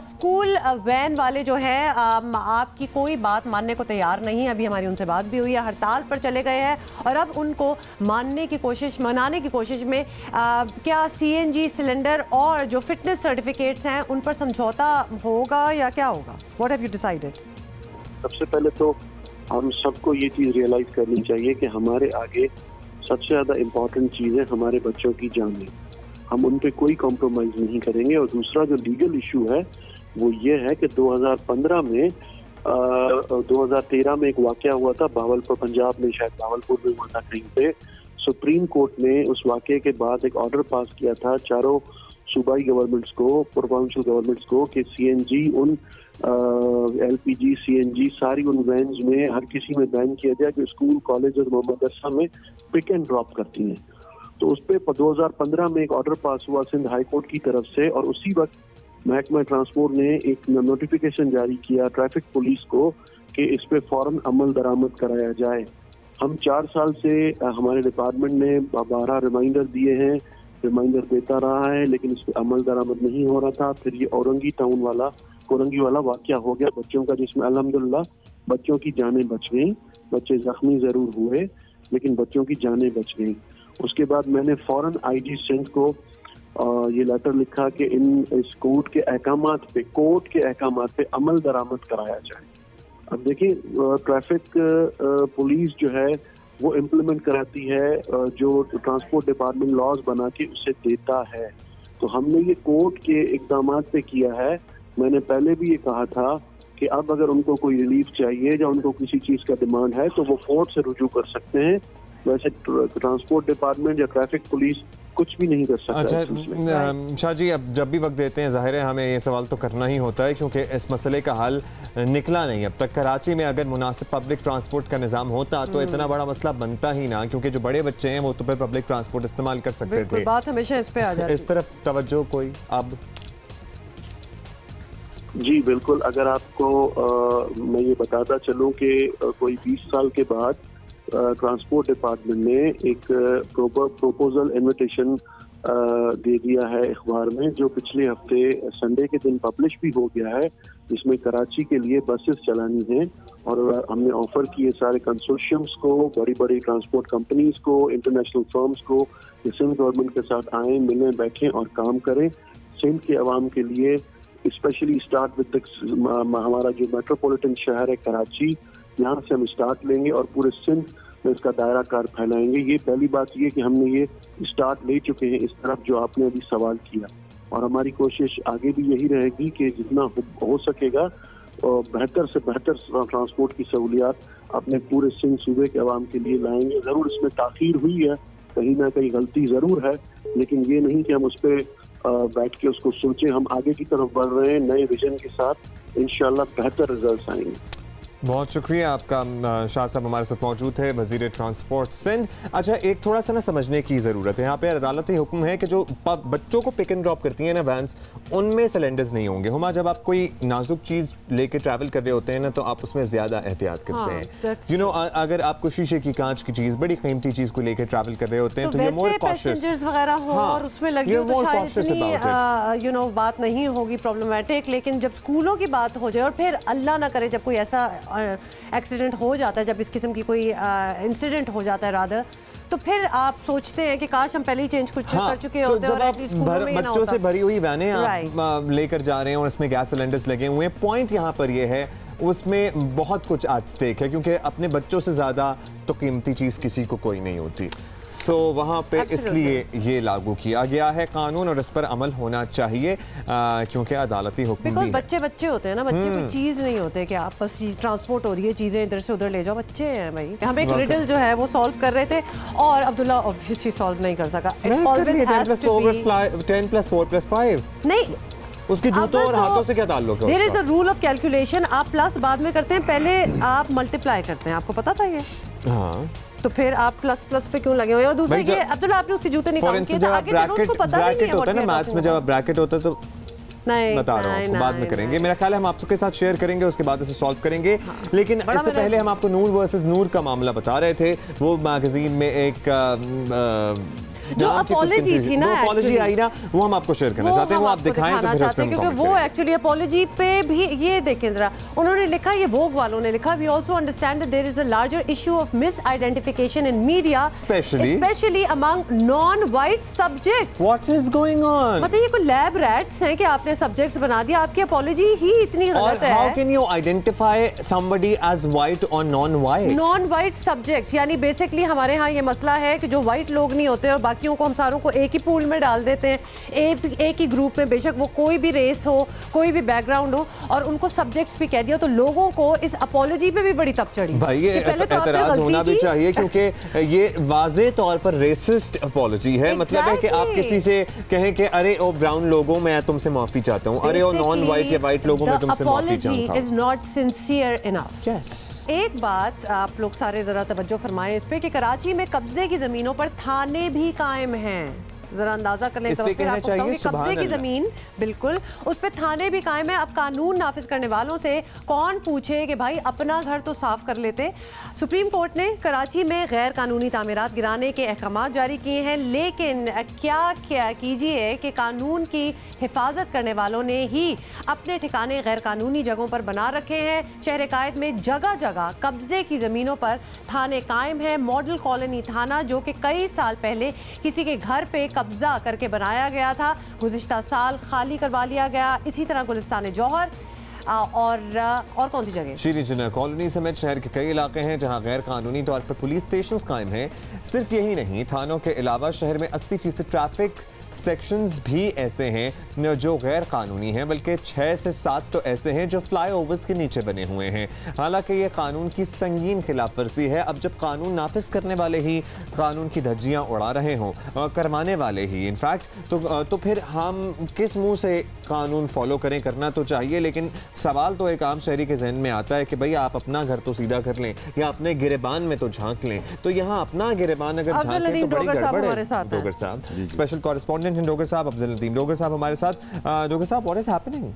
स्कूल वैन वाले जो हैं आपकी कोई बात मानने को तैयार नहीं है, अभी हमारी उनसे बात भी हुई है, हड़ताल पर चले गए हैं और अब उनको मनाने की कोशिश में क्या सीएनजी सिलेंडर और जो फिटनेस सर्टिफिकेट्स हैं उन पर समझौता होगा या क्या होगा? What have you decided? सबसे पहले तो हम सबको ये चीज़ रियलाइज करनी चाहिए कि हमारे आगे सबसे ज़्यादा इम्पॉर्टेंट चीज़ है हमारे बच्चों की जानें। हम उन पे कोई कॉम्प्रोमाइज़ नहीं करेंगे। और दूसरा जो लीगल इशू है वो ये है कि 2015 में 2013 में एक वाक़या हुआ था भावलपुर, पंजाब में, शायद भावलपुर में हुआ था कहीं पे। सुप्रीम कोर्ट ने उस वाक़े के बाद एक ऑर्डर पास किया था चारों सूबाई गवर्नमेंट्स को, प्रोविंशियल गवर्नमेंट्स को, कि सीएनजी उन एलपीजी सीएनजी सारी उन वैन्स में हर किसी में बैन किया जाए जो स्कूल, कॉलेज और मदरसा में पिक एंड ड्रॉप करती हैं। तो उस पर 2015 में एक ऑर्डर पास हुआ सिंध हाई कोर्ट की तरफ से और उसी वक्त महकमा ट्रांसपोर्ट ने एक नोटिफिकेशन जारी किया ट्रैफिक पुलिस को कि इस पे फौरन अमल दरामद कराया जाए। हम 4 साल से हमारे डिपार्टमेंट ने 12 रिमाइंडर दिए हैं, रिमाइंडर देता रहा है, लेकिन इस पे अमल दरामद नहीं हो रहा था। फिर ये कोरंगी वाला वाकया हो गया बच्चों का, जिसमें अल्हम्दुलिल्लाह बच्चों की जानें बच गई। बच्चे जख्मी जरूर हुए लेकिन बच्चों की जानें बच गई। उसके बाद मैंने फौरन आईजी सिंध को ये लेटर लिखा कि इस कोर्ट के अहकामात पे अमल दरामद कराया जाए। अब देखिए ट्रैफिक पुलिस जो है वो इम्प्लीमेंट कराती है जो ट्रांसपोर्ट डिपार्टमेंट लॉज बना के उसे देता है। तो हमने ये कोर्ट के इक़दाम पे किया है। मैंने पहले भी ये कहा था कि अब अगर उनको कोई रिलीफ चाहिए या उनको किसी चीज़ का डिमांड है तो वो कोर्ट से रुजू कर सकते हैं। वैसे ट्रांसपोर्ट डिपार्टमेंट या ट्रैफिक पुलिस कुछ भी नहीं कर सकता। अच्छा शाह जी, अब जब भी वक्त देते हैं जाहिर है हमें ये सवाल तो करना ही होता है क्योंकि इस मसले का हल निकला नहीं अब तक। कराची में अगर मुनासिब पब्लिक ट्रांसपोर्ट का निज़ाम होता तो इतना बड़ा मसला बनता ही ना, क्योंकि जो बड़े बच्चे हैं वो तो फिर पब्लिक ट्रांसपोर्ट इस्तेमाल कर सकते थे। बात हमेशा इस पे आ जाती है। इस तरफ तवज्जो कोई अब? जी बिल्कुल, अगर आपको मैं ये बताता चलूँ कि कोई 20 साल के बाद ट्रांसपोर्ट डिपार्टमेंट ने एक प्रोपोजल इन्विटेशन दे दिया है अखबार में, जो पिछले हफ्ते संडे के दिन पब्लिश भी हो गया है, जिसमें कराची के लिए बसेस चलानी है। और हमने ऑफर किए सारे कंसोर्शियम्स को, बड़ी बड़ी ट्रांसपोर्ट कंपनीज को, इंटरनेशनल फर्म्स को कि सिंध गवर्नमेंट के साथ आएँ, मिलें, बैठें और काम करें सिंध के अवाम के लिए। स्पेशली स्टार्ट विद हमारा जो मेट्रोपॉलिटन शहर है कराची, यहाँ से हम स्टार्ट लेंगे और पूरे सिंध में इसका दायरा कार फैलाएंगे। ये पहली बात ये कि हमने ये स्टार्ट ले चुके हैं इस तरफ जो आपने अभी सवाल किया, और हमारी कोशिश आगे भी यही रहेगी कि जितना हो सकेगा बेहतर से बेहतर ट्रांसपोर्ट की सहूलियात अपने पूरे सिंध सूबे के अवाम के लिए लाएंगे। ज़रूर इसमें ताख़ीर हुई है, कहीं ना कहीं गलती ज़रूर है, लेकिन ये नहीं कि हम उस पर बैठ के उसको सोचें। हम आगे की तरफ बढ़ रहे हैं नए विजन के साथ, इंशाल्लाह बेहतर रिजल्ट्स आएंगे। बहुत शुक्रिया आपका। शाह साहब हमारे साथ मौजूद है, वज़ीर ट्रांसपोर्ट सिंध। अच्छा, एक थोड़ा सा ना समझने की ज़रूरत है, यहाँ पे अदालती हुक्म है कि जो बच्चों को पिक एंड ड्रॉप करती हैं ना वैन्स, उनमें सिलेंडर्स नहीं होंगे। हुमा, जब आप कोई नाजुक चीज़ लेके ट्रैवल कर रहे होते हैं ना तो आप उसमें ज़्यादा एहतियात करते हैं। यू नो, अगर आपको शीशे की, कांच की चीज़, बड़ी कीमती चीज़ को लेकर ट्रैवल कर रहे होते हैं तो ये मोर कॉशियस वगैरह हो और उसमें लगी हो तो शायद इतनी यू नो बात नहीं होगी प्रॉब्लमेटिक। लेकिन जब स्कूलों की बात हो जाए और फिर अल्लाह ना करे जब कोई ऐसा एक्सीडेंट हो जाता है, जब इस किस्म की कोई इंसिडेंट हो जाता है रादर, तो फिर आप सोचते हैं कि काश हम पहले ही चेंज कर चुके होते हैं। और बच्चों से भरी हुई वैनें आप लेकर जा रहे हैं और इसमें गैस सिलेंडर्स लगे हुए हैं। पॉइंट यहाँ पर ये है, उसमें बहुत कुछ आज स्टेक है, क्योंकि अपने बच्चों से ज़्यादा तो कीमती चीज़ किसी को कोई नहीं होती। सो वहाँ पे इसलिए ये लागू किया गया है कानून, और इस पर अमल होना चाहिए क्योंकि अदालती हुक्म भी है। बच्चे बच्चे होते हैं ना, बच्चे कोई चीज़ नहीं होते कि आप बस ट्रांसपोर्ट हो रही है, चीज़ें इधर से उधर ले जाओ। बच्चे हैं भाई। हम एक रिडल जो है वो सॉल्व कर रहे थे और अब्दुल्ला ऑब्वियसली सॉल्व नहीं कर सका। 10 + 4 + 5 नहीं, उसके जूतों और हाथों से क्या ताल्लुक है? There is a rule of calculation. आप प्लस बाद में करते हैं, पहले आप मल्टीप्लाई करते हैं। आपको पता था ये? हाँ, तो फिर आप प्लस प्लस पे क्यों लगे हुए? और दूसरा ये अब्दुल्ला, आपने उसके जूते नहीं काउंट किए थे। आगे ब्रैकेट होता है ना मैथ्स में, जब ब्रैकेट होता है तो नहीं बता रहा हूँ, बाद में करेंगे। मेरा ख्याल है हम आपके साथ शेयर करेंगे, उसके बाद इसे सॉल्व करेंगे। लेकिन इससे पहले हम आपको नूर वर्सेस नूर का मामला बता रहे थे। वो मैगजीन में एक जो अपॉलॉजी थी ना, अपॉलॉजी आई ना, वो हम आपको शेयर करना चाहते हैं। वो आप दिखाएं तो फिर उसमें क्योंकि वो एक्चुअली अपॉलॉजी पे भी ये देखें जरा, उन्होंने लिखा, ये वोग वालों ने लिखा, we also understand that there is a larger issue of misidentification in media specially among non white subjects. What is going on? मतलब ये कोई लैब रैट्स हैं कि आपने सब्जेक्ट्स बना दिया? आपकी अपॉलॉजी ही इतनी गलत है। How can you identify somebody as white और non white? Non white subjects यानी बेसिकली हमारे यहाँ ये मसला है कि जो वाइट लोग नहीं होते और बाकियों को हम सारों को एक ही पूल में डाल देते हैं, एक ही ग्रुप में, बेशक वो कोई भी रेस हो, कोई भी बैकग्राउंड हो, और उनको सब्जेक्ट्स भी कह दिया। तो लोगों को इस अपॉलॉजी पे भी बड़ी तप चढ़ी। भाई ये एतराज होना भी चाहिए, क्योंकि ये वाज़े तौर पर रेसिस्ट अपॉलॉजी है। मतलब है कि आप किसी से कहें कि अरे ओ ब्राउन लोगों मैं तुमसे माफी चाहता हूँ, अरे ओ नॉन वाइट या वाइट लोगों में तुमसे माफी चाहता हूँ। Is not sincere enough. Yes. एक बात आप लोग सारे जरा तवज्जो फरमाएं इस पे कि कराची में कब्जे की जमीनों पर थाने भी कायम हैं। जरा अंदाजा कर लें, तो फिर आपको बताऊंगी कब्जे की जमीन बिल्कुल, उस पे थाने भी कायम है। अब कानून नाफिज करने वालों से कौन पूछे कि भाई अपना घर तो साफ कर लेते। सुप्रीम कोर्ट ने कराची में गैर कानूनी तामीरात गिराने के अहकाम जारी किए हैं, लेकिन क्या कीजिए कि कानून की हिफाजत करने वालों ने ही अपने ठिकाने गैर कानूनी जगहों पर बना रखे हैं। शहर कायद में जगह जगह कब्जे की ज़मीनों पर थाने कायम है। मॉडल कॉलोनी थाना, जो कि कई साल पहले किसी के घर पे कब्जा करके बनाया गया था, गुज़िश्ता साल खाली करवा लिया गया। इसी तरह गुलिस्तान जौहर और कौन सी जगह, शीरी जिन्ना कॉलोनी समेत शहर के कई इलाके हैं जहां गैर कानूनी तौर पर पुलिस स्टेशन कायम हैं। सिर्फ यही नहीं, थानों के अलावा शहर में 80% ट्रैफिक सेक्शंस भी ऐसे हैं जो गैर कानूनी हैं, बल्कि 6 से 7 तो ऐसे हैं जो फ्लाईओवर्स के नीचे बने हुए हैं। हालांकि ये कानून की संगीन खिलाफ वर्जी है। अब जब कानून नाफिज करने वाले ही कानून की धज्जियां उड़ा रहे हों, करवाने वाले ही इनफैक्ट, तो फिर हम किस मुंह से कानून फॉलो करें? करना तो चाहिए, लेकिन सवाल तो एक आम शहरी के जहन में आता है कि भाई आप अपना घर तो सीधा कर लें या अपने गिरेबान में तो झांक लें। तो यहाँ अपना गिरेबान अगर झांकें तो बड़ी गड़बड़ है। डोगर साहब, स्पेशल कॉरेस्पॉन्डेंट हैं डोगर साहब, अफजल नदीम डोगर साहब हमारे साथ। डोगर साहब, व्हाट इज हैपनिंग?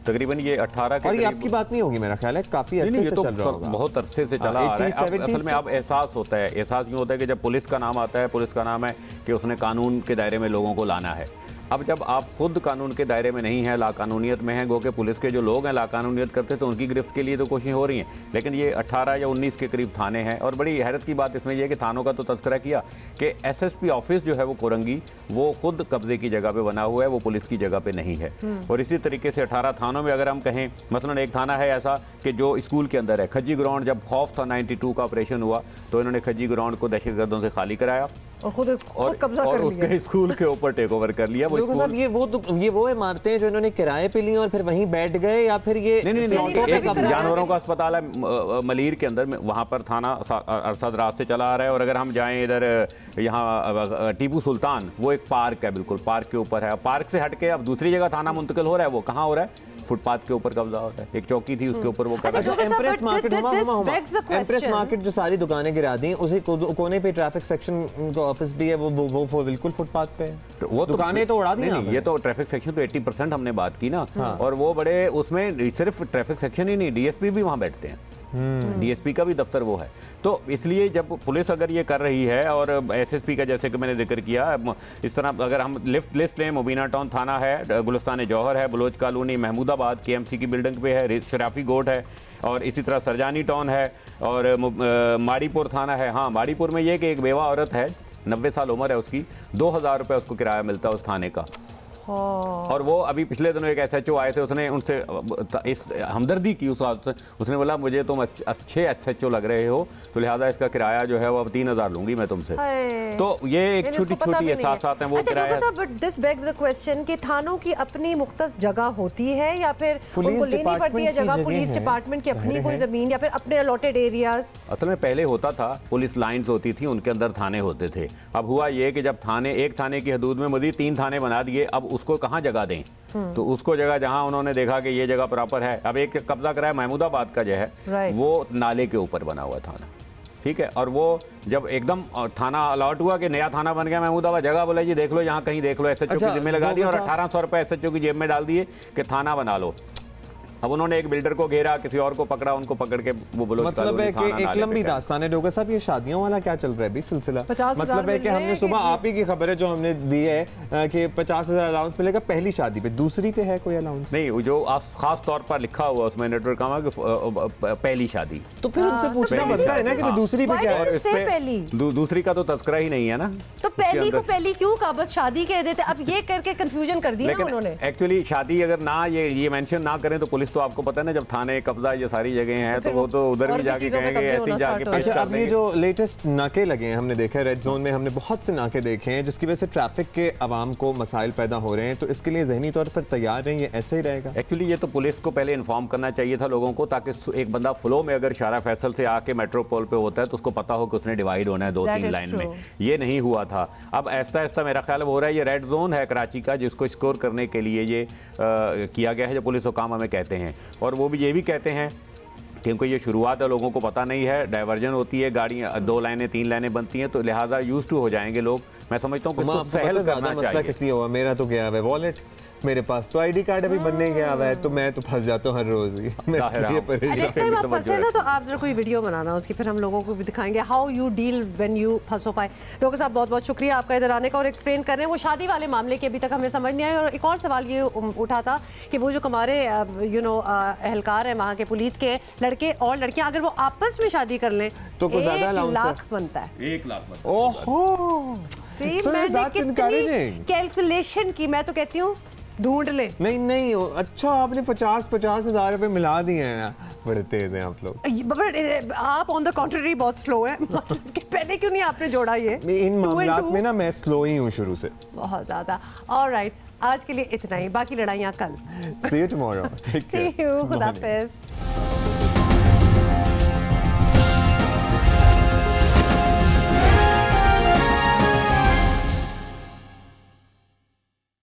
तकरीबन ये 18 के, और ये आपकी बात नहीं होगी मेरा ख्याल है, काफी अरसे से चल रहा होगा। बहुत अरसे से चला आ रहा है। असल में अब एहसास होता है, एहसास यूँ होता है कि जब पुलिस का नाम आता है, पुलिस का नाम है कि उसने कानून के दायरे में लोगों को लाना है। अब जब आप खुद कानून के दायरे में नहीं हैं, लाकानूनियत में हैं, गो के पुलिस के जो लोग हैं लाकानूनियत करते तो उनकी गिरफ्त के लिए तो कोशिशें हो रही हैं, लेकिन ये 18 या 19 के करीब थाने हैं। और बड़ी हैरत की बात इसमें यह है कि थानों का तो तज़किरा किया कि SSP ऑफिस जो है वो कोरंगी, वो खुद कब्जे की जगह पे बना हुआ है, वो पुलिस की जगह पे नहीं है। और इसी तरीके से 18 थानों में अगर हम कहें, मसलन एक थाना है ऐसा कि जो स्कूल के अंदर है, खज्जी ग्राउंड, जब खौफ था 92 का ऑपरेशन हुआ तो इन्होंने खज्जी ग्राउंड को दहशतगर्दों से खाली कराया और खुद कब्जा कर लिया, उसके स्कूल के ऊपर टेक ओवर कर लिया। वो स्कूल, ये वो इमारतें हैं जो इन्होंने किराए पे ली और फिर वहीं बैठ गए, या फिर ये नहीं, एक जानवरों का अस्पताल है मलीर के अंदर में, वहाँ पर थाना अरसा दराज से चला आ रहा है। और अगर हम जाएं इधर यहाँ टीपू सुल्तान, वो एक पार्क है, बिल्कुल पार्क के ऊपर है। पार्क से हट के अब दूसरी जगह थाना मुंतकिल हो रहा है, वो कहाँ हो रहा है? फुटपाथ के ऊपर कब्जा होता है। एक चौकी थी उसके ऊपर वो कर अच्छा, एम्प्रेस मार्केट, एम्प्रेस मार्केट जो सारी दुकानें गिरा दी, उसी कोने पे ट्रैफिक सेक्शन का ऑफिस भी है, वो बिल्कुल फुटपाथ पे है। तो वो दुकानें तो उड़ा दी। नहीं, ये तो ट्रैफिक सेक्शन तो 80% हमने बात की ना। और वो बड़े, उसमें सिर्फ ट्रैफिक सेक्शन ही नहीं, DSP भी वहाँ बैठते हैं। DSP का भी दफ्तर वो है। तो इसलिए जब पुलिस अगर ये कर रही है, और SSP का जैसे कि मैंने जिक्र किया, इस तरह अगर हम लिस्ट लें, मुबीना टाउन थाना है, गुलिस्तान जौहर है, बलोच कॉलोनी, महमूदाबाद KMC की बिल्डिंग पे है, शराफी गोट है, और इसी तरह सरजानी टाउन है, और माड़ीपुर थाना है। हाँ, माड़ीपुर में ये कि एक बेवा औरत है, 90 साल उम्र है उसकी, 2000 रुपये उसको किराया मिलता है उस थाने का। और वो अभी पिछले दिनों एक SHO आए थे, उसने उनसे इस हमदर्दी की, उसने बोला मुझे तुम अच्छे SHO लग रहे हो, तो लिहाजा इसका किराया जो है वो अब 3000 लूंगी मैं तुमसे। तो ये एक छोटी छोटी एहसास हैं वो किराया। But this bags the question कि थानों की अपनी मुख्तस जगह होती है या फिर उनको लेनी पड़ती है जगह? पुलिस डिपार्टमेंट की अपनी कोई जमीन या फिर अपने अलॉटेड एरियाज? असल में पहले होता था, पुलिस लाइन्स होती थी, उनके अंदर थाने होते थे। अब हुआ ये कि जब एक थाने की हदूद में मज़ीद 3 थाने बना दिए, अब उसको कहाँ जगह दें? तो उसको जगह जहां उन्होंने देखा कि ये जगह प्रॉपर है। अब एक कब्जा कराया महमूदाबाद का जो है वो नाले के ऊपर बना हुआ थाना, ठीक है। और वो जब एकदम थाना अलॉट हुआ कि नया थाना बन गया महमूदाबाद, जगह बोला जी देख लो, यहाँ कहीं देख लो, SHO की जिम्मे लगा दी और 1800 रुपये SHO की जेब में डाल दिए कि थाना बना लो। अब उन्होंने एक बिल्डर को घेरा, किसी और को पकड़ा, उनको पकड़ के वो बोलो, मतलब है कि एक लंबी दास्तान है। डोगर साहब, ये शादियों वाला क्या चल रहा है भी सिलसिला? मतलब है कि हमने सुबह आप ही की खबर है जो हमने दी है कि 50,000 अलाउंस मिलेगा पहली शादी पे, दूसरी पे है कोई अलाउंस नहीं? जो खास तौर पर लिखा हुआ उसमें नेटवर्क का पहली शादी, तो फिर उनसे पूछना बनता है ना कि दूसरी पे क्या है? दूसरी का तो तस्करा ही नहीं है ना, तो पहली को पहली क्यों कहा? बस शादी कह देते। अब ये करके कंफ्यूजन कर दिया उन्होंने। एक्चुअली शादी अगर ना ये मेंशन ना करें तो पुलिस तो आपको पता है ना, जब थाने कब्जा ये सारी जगह हैं तो वो तो उधर भी जाके कहेंगे, ऐसे जाके पेश कर देंगे। अब ये जो लेटेस्ट नाके लगे हैं, हमने देखा है रेड जोन में, हमने बहुत से नाके देखे हैं जिसकी वजह से ट्रैफिक के अवाम को मसाइल पैदा हो रहे हैं। तो इसके लिए ज़हनी तौर पर तैयार रहें, ये ऐसे ही रहेगा? एक्चुअली ये तो पुलिस को पहले इन्फॉर्म करना चाहिए था लोगों को, ताकि एक बंदा फ्लो में अगर शारा फैसल से आके मेट्रोपोल पे होता है तो उसको पता हो कि उसने डिवाइड होना है 2-3 लाइन में। ये नहीं हुआ था। अब ऐसा ऐसा मेरा ख्याल हो रहा है, ये रेड जोन है कराची का, जिसको स्कोर करने के लिए ये किया गया है, जो पुलिस हुकाम हमें कहते हैं। और वो भी ये भी कहते हैं क्योंकि ये शुरुआत है, लोगों को पता नहीं है, डाइवर्जन होती है, गाड़ियाँ 2 लाइनें 3 लाइनें बनती हैं, तो लिहाजा यूज टू हो जाएंगे लोग। मैं समझता हूँ कि इसको सहल करना चाहिए। किस लिए हुआ? मेरा तो गया है वॉलेट, मेरे पास तो ID कार्ड अभी बनने गया हुआ है, तो मैं तो फंस जाता हूँ हर रोज ही। आप फंसे ना तो आप जरा कोई वीडियो बनाना उसकी, फिर हम लोगों को भी दिखाएंगे how you deal when you फंसो पाए। डॉक्टर साहब बहुत बहुत शुक्रिया आपका इधर आने का और एक्सप्लेन कर रहे हैं। वो शादी वाले मामले की अभी तक हमें समझ नहीं आया। और एक और सवाल ये उठा था कि वो जो हमारे एहलकार हैं वहाँ के पुलिस के, लड़के और लड़कियाँ अगर वो आपस में शादी कर लें तो 1 लाख बनता है। 1 लाख। ओहो, कैलकुलेशन की मैं तो कहती हूँ ढूंढ ले। नहीं नहीं, अच्छा आपने 50,000 रुपए मिला दिए हैं ना, बड़े तेज हैं आप लोग। आप ऑन द कॉन्ट्ररी बहुत स्लो हैं। पहले क्यों नहीं आपने जोड़ा ये? इन मामलात में ना मैं स्लो ही हूँ शुरू से बहुत ज्यादा। ऑलराइट, आज के लिए इतना ही, बाकी लड़ाइयाँ कल। See you tomorrow. Take care. See you. खुदा हाफिज़।